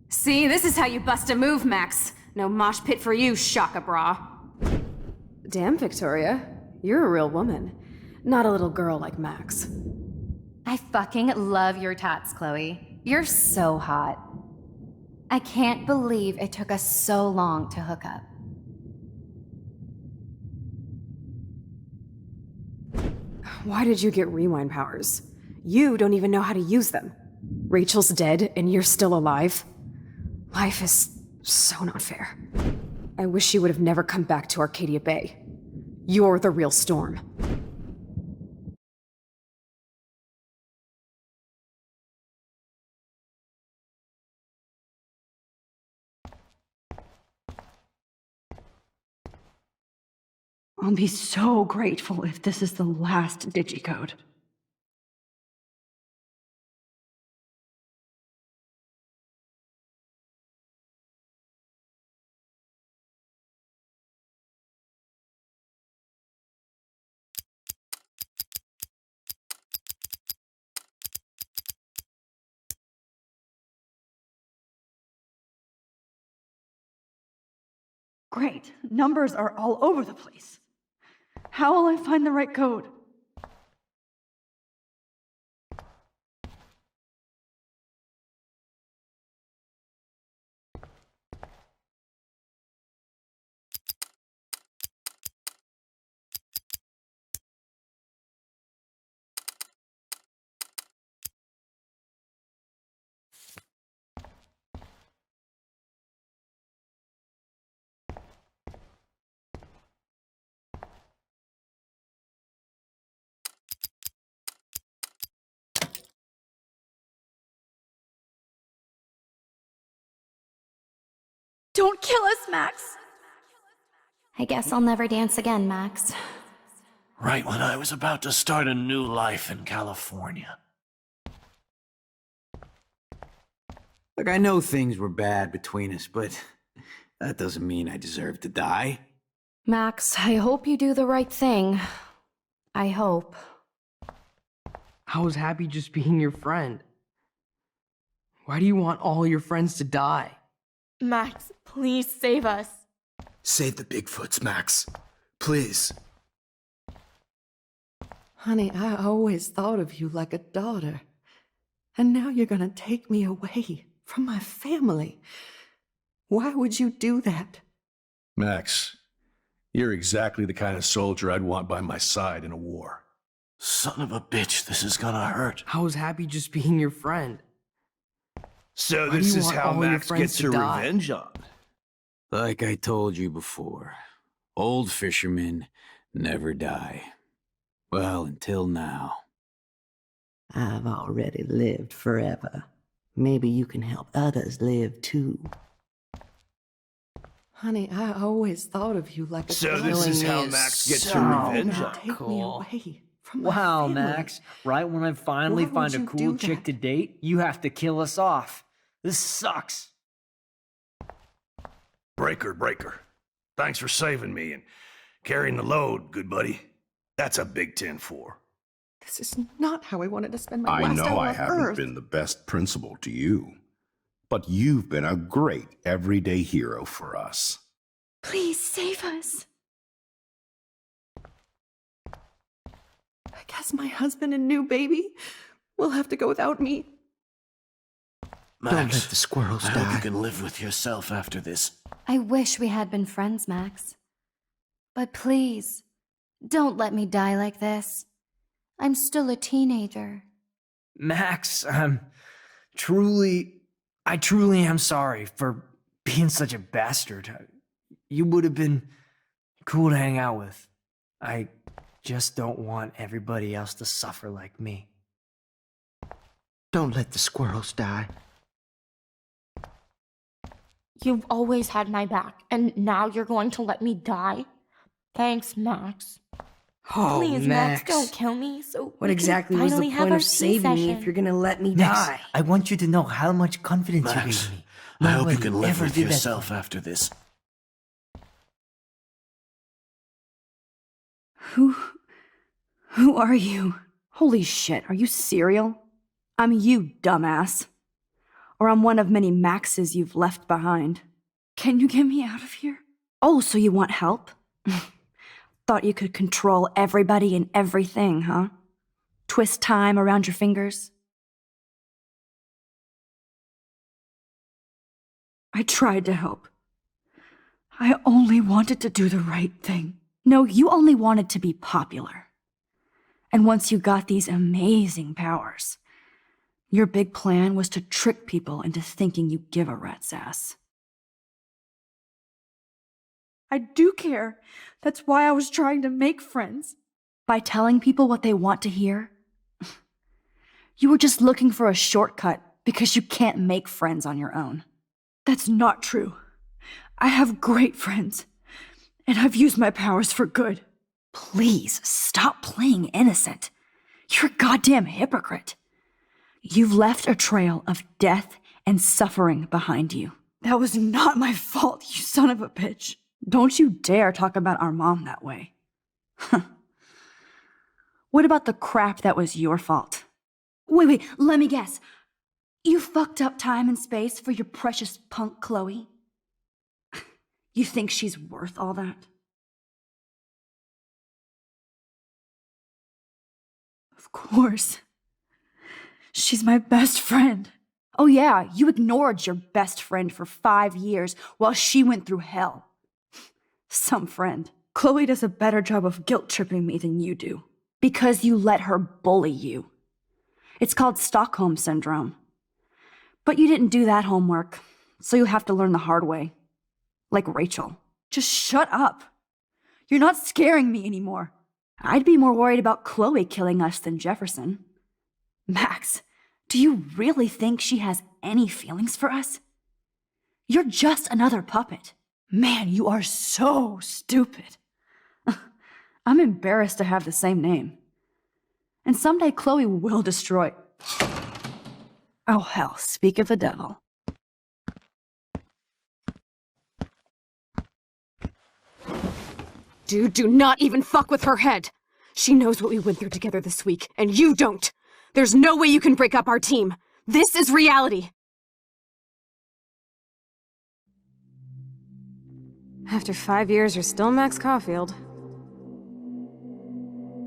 See, this is how you bust a move, Max. No mosh pit for you, Shaka Bra. Damn, Victoria. You're a real woman. Not a little girl like Max. I fucking love your tats, Chloe. You're so hot. I can't believe it took us so long to hook up. Why did you get rewind powers? You don't even know how to use them. Rachel's dead and you're still alive. Life is so not fair. I wish she would have never come back to Arcadia Bay. You're the real Storm. I'll be so grateful if this is the last digicode. Great. Numbers are all over the place. How will I find the right code? Don't kill us, Max! I guess I'll never dance again, Max. Right when I was about to start a new life in California. Look, I know things were bad between us, but that doesn't mean I deserve to die. Max, I hope you do the right thing. I hope. I was happy just being your friend. Why do you want all your friends to die? Max, please save us. Save the Bigfoots, Max. Please. Honey, I always thought of you like a daughter. And now you're gonna take me away from my family. Why would you do that? Max, you're exactly the kind of soldier I'd want by my side in a war. Son of a bitch, this is gonna hurt. I was happy just being your friend. So Why this do you is want how all your Max friends gets to her die? revenge on. Like I told you before, old fishermen never die. Well, until now. I've already lived forever. Maybe you can help others live too. Honey, I always thought of you like a So daughter. this is how Killing me Max is gets so her revenge on. Take me Cool. away from my Wow, family. Max. Right when I finally Why find would a you cool do chick that? to date, you have to kill us off. This sucks. Breaker. Thanks for saving me and carrying the load, good buddy. That's a big 10-4. This is not how I wanted to spend my I last know hour I on haven't Earth. been the best principal to you, but you've been a great everyday hero for us. Please save us. I guess my husband and new baby will have to go without me. Max, Don't let the squirrels I hope die. you can live with yourself after this. I wish we had been friends, Max. But please, don't let me die like this. I'm still a teenager. Max, I truly am sorry for being such a bastard. You would have been cool to hang out with. I just don't want everybody else to suffer like me. Don't let the squirrels die. You've always had my back, and now you're going to let me die? Thanks, Max. Oh, Please, Max. don't kill me. So What we exactly can was the finally have point our of saving me if C-session. you're gonna let me Max, die? I want you to know how much confidence you Max, gave me. I hope you Nobody can live ever with did that. yourself after this. Who are you? Holy shit, are you serial? I'm you, dumbass. Or I'm one of many Maxes you've left behind. Can you get me out of here? Oh, so you want help? Thought you could control everybody and everything, huh? Twist time around your fingers? I tried to help. I only wanted to do the right thing. No, you only wanted to be popular. And once you got these amazing powers, your big plan was to trick people into thinking you give a rat's ass. I do care. That's why I was trying to make friends. By telling people what they want to hear? You were just looking for a shortcut because you can't make friends on your own. That's not true. I have great friends, and I've used my powers for good. Please, stop playing innocent. You're a goddamn hypocrite. You've left a trail of death and suffering behind you. That was not my fault, you son of a bitch. Don't you dare talk about our mom that way. What about the crap that was your fault? Wait, let me guess. You fucked up time and space for your precious punk Chloe? You think she's worth all that? Of course. She's my best friend. Oh yeah, you ignored your best friend for 5 years while she went through hell. Some friend. Chloe does a better job of guilt-tripping me than you do. Because you let her bully you. It's called Stockholm Syndrome. But you didn't do that homework, so you have to learn the hard way. Like Rachel. Just shut up. You're not scaring me anymore. I'd be more worried about Chloe killing us than Jefferson. Max, do you really think she has any feelings for us? You're just another puppet. Man, you are so stupid. I'm embarrassed to have the same name. And someday Chloe will destroy... Oh hell, speak of the devil. Dude, do not even fuck with her head. She knows what we went through together this week, and you don't. There's no way you can break up our team. This is reality. After 5 years, you're still Max Caulfield.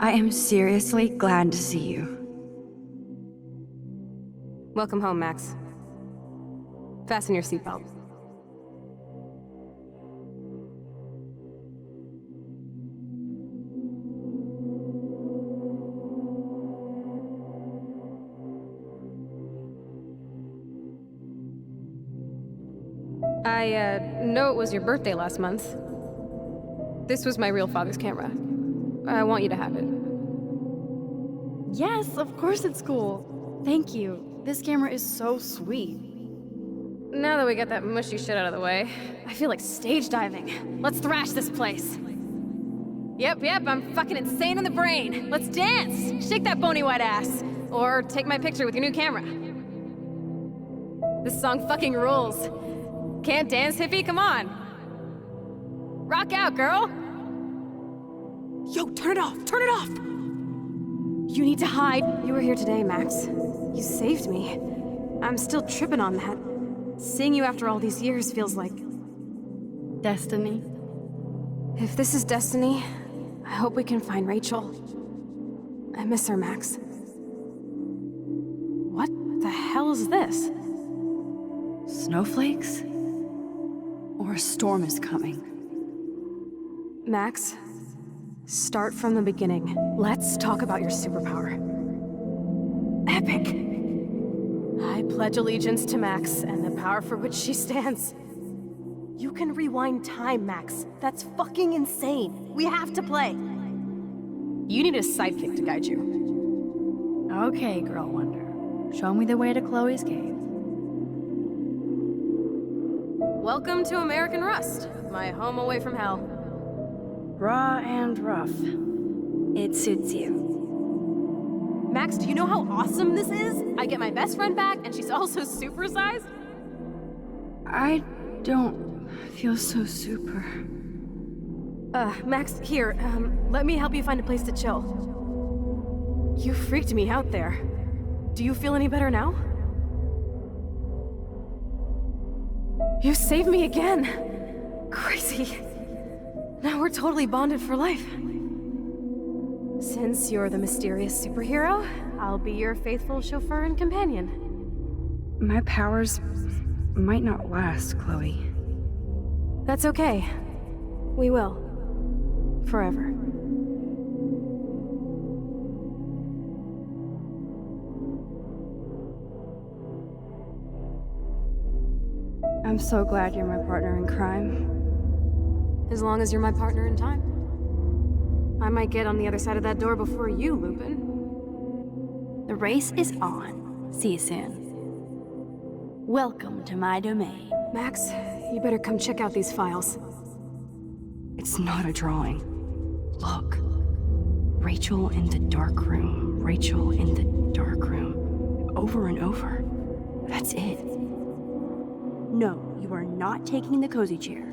I am seriously glad to see you. Welcome home, Max. Fasten your seatbelt. I know it was your birthday last month. This was my real father's camera. I want you to have it. Yes, of course it's cool. Thank you. This camera is so sweet. Now that we got that mushy shit out of the way, I feel like stage diving. Let's thrash this place. Yep, I'm fucking insane in the brain. Let's dance! Shake that bony white ass. Or take my picture with your new camera. This song fucking rules. Can't dance, hippie? Come on. Rock out, girl. Yo, turn it off! Turn it off! You need to hide. You were here today, Max. You saved me. I'm still tripping on that. Seeing you after all these years feels like... Destiny. If this is destiny, I hope we can find Rachel. I miss her, Max. What the hell is this? Snowflakes? Or a storm is coming? Max, start from the beginning. Let's talk about your superpower. Epic. I pledge allegiance to Max and the power for which she stands. You can rewind time, Max. That's fucking insane. We have to play. You need a sidekick to guide you. Okay, Girl Wonder. Show me the way to Chloe's cave. Welcome to American Rust, my home away from hell. Raw and rough. It suits you. Max, do you know how awesome this is? I get my best friend back, and she's also supersized? I don't feel so super. Max, here, let me help you find a place to chill. You freaked me out there. Do you feel any better now? You saved me again! Crazy. Now we're totally bonded for life. Since you're the mysterious superhero, I'll be your faithful chauffeur and companion. My powers might not last, Chloe. That's okay. We will. Forever. I'm so glad you're my partner in crime. As long as you're my partner in time. I might get on the other side of that door before you, Lupin. The race is on. See you soon. Welcome to my domain. Max, you better come check out these files. It's not a drawing. Look. Rachel in the dark room. Rachel in the dark room. Over and over. That's it. No, you are not taking the cozy chair.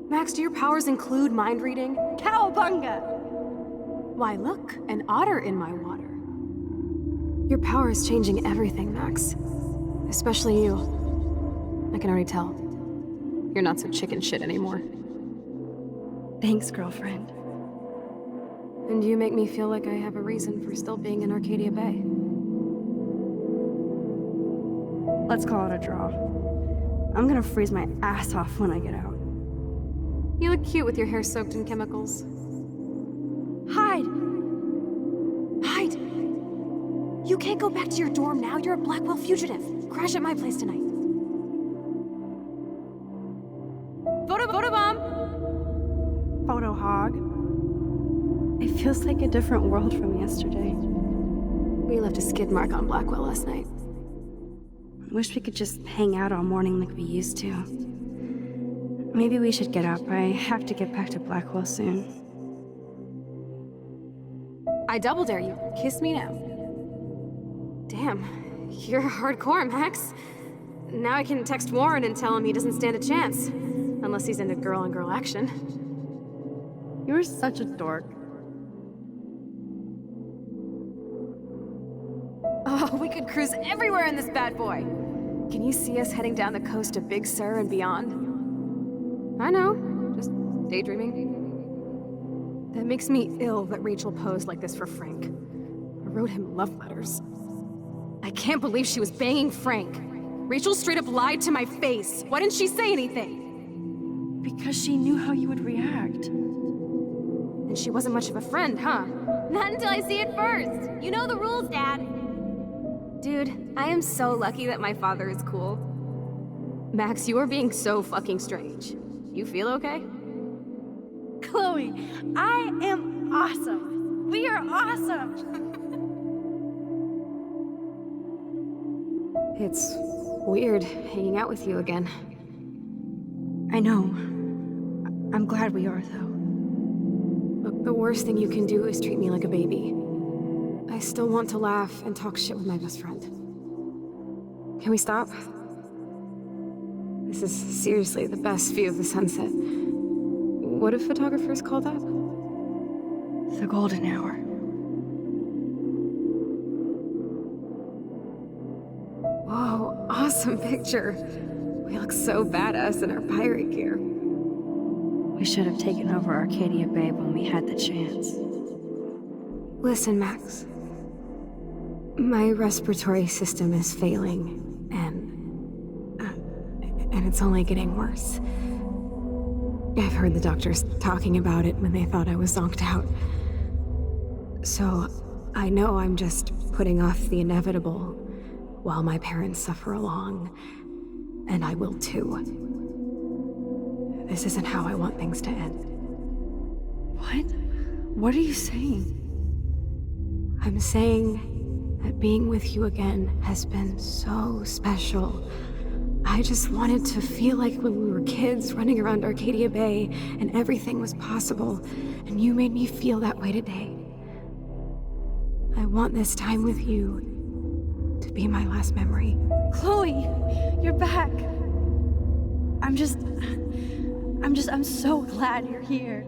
Max, do your powers include mind reading? Cowabunga! Why, look, an otter in my water. Your power is changing everything, Max. Especially you. I can already tell. You're not so chicken shit anymore. Thanks, girlfriend. And you make me feel like I have a reason for still being in Arcadia Bay. Let's call it a draw. I'm gonna freeze my ass off when I get out. You look cute with your hair soaked in chemicals. Hide! Hide! You can't go back to your dorm now. You're a Blackwell fugitive. Crash at my place tonight. Photo bomb! Photo hog. It feels like a different world from yesterday. We left a skid mark on Blackwell last night. Wish we could just hang out all morning like we used to. Maybe we should get up. I have to get back to Blackwell soon. I double dare you. Kiss me now. Damn, you're hardcore, Max. Now I can text Warren and tell him he doesn't stand a chance. Unless he's into girl-on-girl action. You're such a dork. Oh, we could cruise everywhere in this bad boy. Can you see us heading down the coast to Big Sur and beyond? I know, just daydreaming. That makes me ill that Rachel posed like this for Frank. I wrote him love letters. I can't believe she was banging Frank. Rachel straight up lied to my face. Why didn't she say anything? Because she knew how you would react. And she wasn't much of a friend, huh? Not until I see it first. You know the rules, Dad. Dude, I am so lucky that my father is cool. Max, you are being so fucking strange. You feel okay? Chloe, I am awesome. We are awesome. It's weird hanging out with you again. I know. I'm glad we are, though. Look, the worst thing you can do is treat me like a baby. I still want to laugh and talk shit with my best friend. Can we stop? This is seriously the best view of the sunset. What do photographers call that? The golden hour. awesome picture. We look so badass in our pirate gear. We should have taken over Arcadia Bay when we had the chance. Listen, Max. My respiratory system is failing, and it's only getting worse. I've heard the doctors talking about it when they thought I was zonked out. So, I know I'm just putting off the inevitable while my parents suffer along, and I will too. This isn't how I want things to end. What? What are you saying? I'm saying that being with you again has been so special. I just wanted to feel like when we were kids running around Arcadia Bay and everything was possible, and you made me feel that way today. I want this time with you to be my last memory. Chloe, you're back. I'm so glad you're here.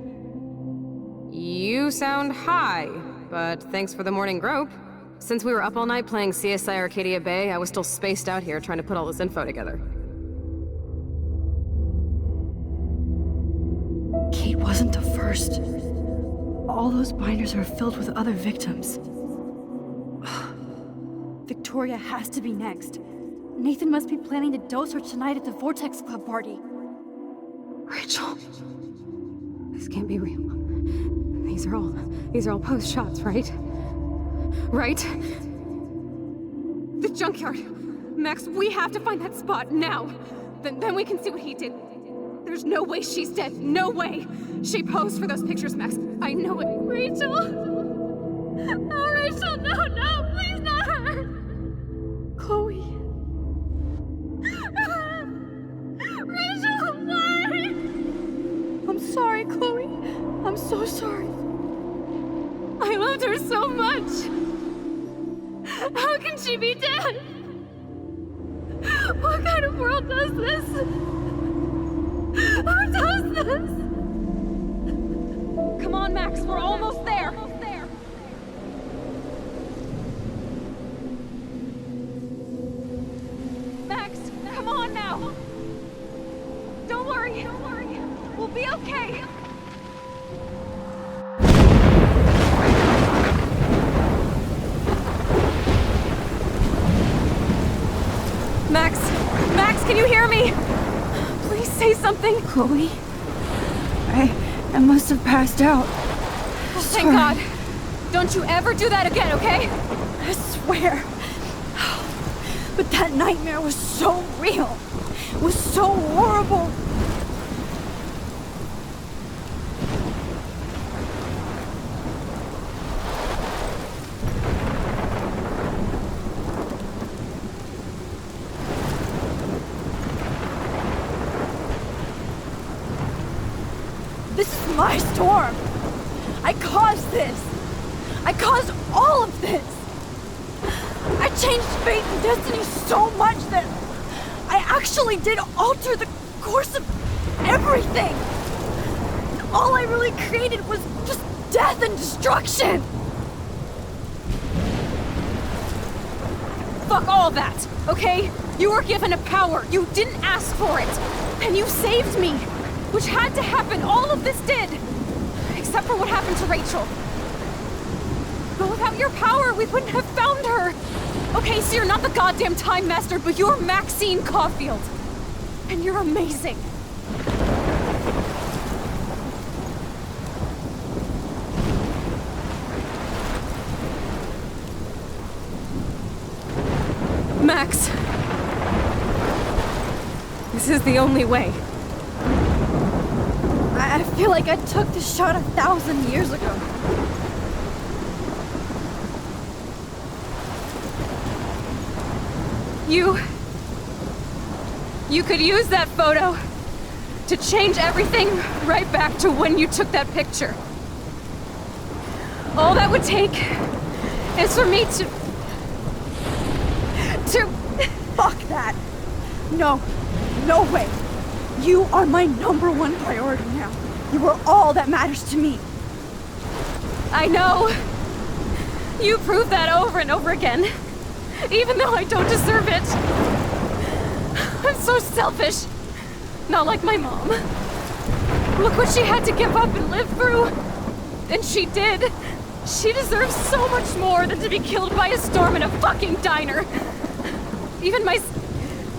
You sound high, but thanks for the morning grope. Since we were up all night playing CSI Arcadia Bay, I was still spaced out here trying to put all this info together. Kate wasn't the first. All those binders are filled with other victims. Victoria has to be next. Nathan must be planning to dose her tonight at the Vortex Club party. Rachel. This can't be real. These are all post shots, right? Right? The junkyard. Max, we have to find that spot now. Then we can see what he did. There's no way she's dead. No way. She posed for those pictures, Max. I know it. Rachel. Oh, Rachel, no, please not her. Chloe. Rachel, why? I'm sorry, Chloe. I'm so sorry. I loved her so much. How can she be dead? What kind of world does this? Who does this? Come on, Max, we're almost there. Max, come on now. Don't worry. We'll be okay. Max, can you hear me? Please say something. Chloe? I must have passed out. Thank God. Don't you ever do that again, okay? I swear. But that nightmare was so real. It was so horrible. This is my storm. I caused this. I caused all of this. I changed fate and destiny so much that I actually did alter the course of everything. All I really created was just death and destruction. Fuck all that, okay? You were given a power. You didn't ask for it. And you saved me. Which had to happen. All of this did. Except for what happened to Rachel. But without your power, we wouldn't have found her. Okay, so you're not the goddamn Time Master, but you're Maxine Caulfield. And you're amazing. Max. This is the only way. I feel like I took the shot 1,000 years ago. You could use that photo to change everything right back to when you took that picture. All that would take is for me to... Fuck that. No way. You are my #1 priority now. You are all that matters to me. I know. You prove that over and over again. Even though I don't deserve it. I'm so selfish. Not like my mom. Look what she had to give up and live through. And she did. She deserves so much more than to be killed by a storm in a fucking diner. Even my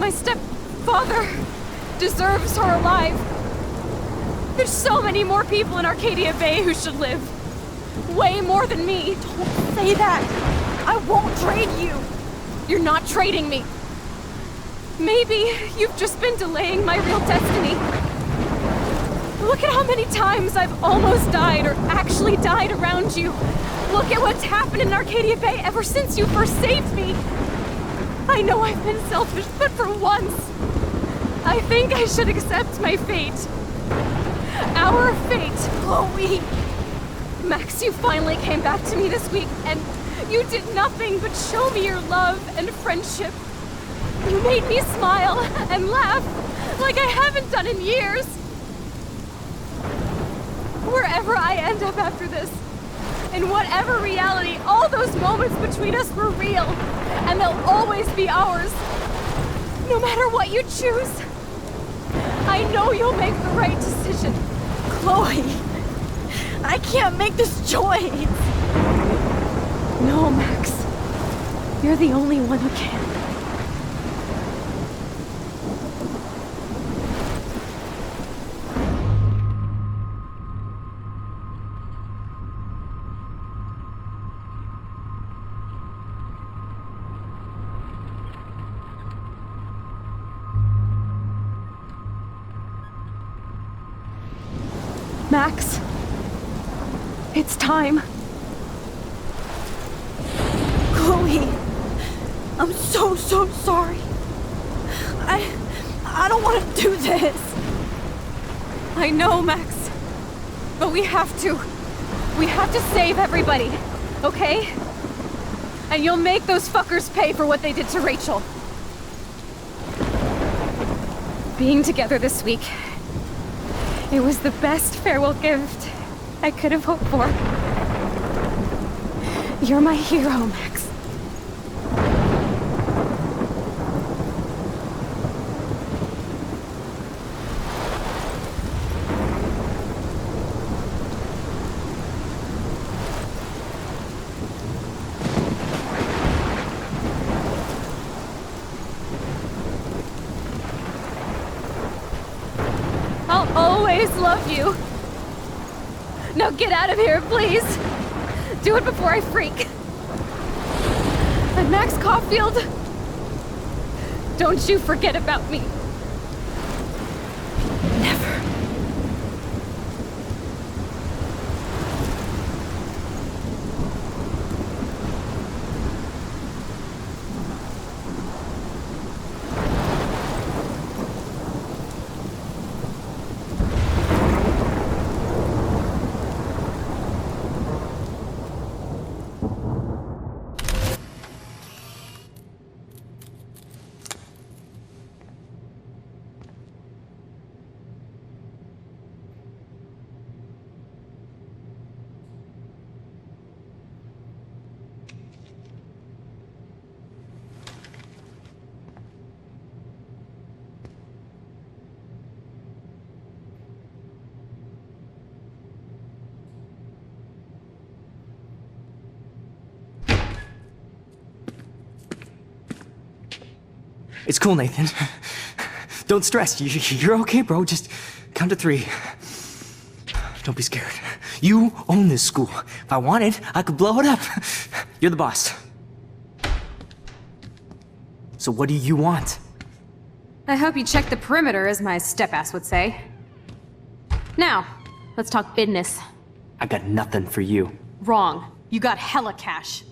stepfather deserves her alive. There's so many more people in Arcadia Bay who should live. Way more than me. Don't say that. I won't trade you. You're not trading me. Maybe you've just been delaying my real destiny. Look at how many times I've almost died or actually died around you. Look at what's happened in Arcadia Bay ever since you first saved me. I know I've been selfish, but for once, I think I should accept my fate. Our fate. Chloe! Max, you finally came back to me this week, and you did nothing but show me your love and friendship. You made me smile and laugh like I haven't done in years. Wherever I end up after this, in whatever reality, all those moments between us were real, and they'll always be ours. No matter what you choose, I know you'll make the right decision. Chloe, I can't make this choice. No, Max. You're the only one who can. Max, it's time. Chloe, I'm so sorry. I don't want to do this. I know, Max, but we have to. We have to save everybody, okay? And you'll make those fuckers pay for what they did to Rachel. Being together this week, it was the best farewell gift I could have hoped for. You're my hero, Max. I'll always love you. Now get out of here, please. Do it before I freak. And Max Caulfield, don't you forget about me. Never. It's cool, Nathan. Don't stress. You're okay, bro. Just count to 3. Don't be scared. You own this school. If I wanted, I could blow it up. You're the boss. So what do you want? I hope you check the perimeter, as my step-ass would say. Now, let's talk business. I got nothing for you. Wrong. You got hella cash.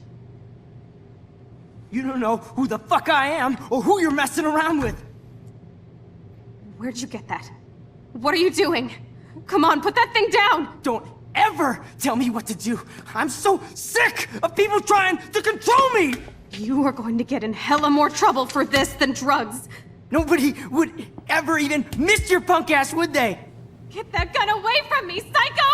You don't know who the fuck I am or who you're messing around with. Where'd you get that? What are you doing? Come on, put that thing down! Don't ever tell me what to do. I'm so sick of people trying to control me! You are going to get in hella more trouble for this than drugs. Nobody would ever even miss your punk ass, would they? Get that gun away from me, psycho!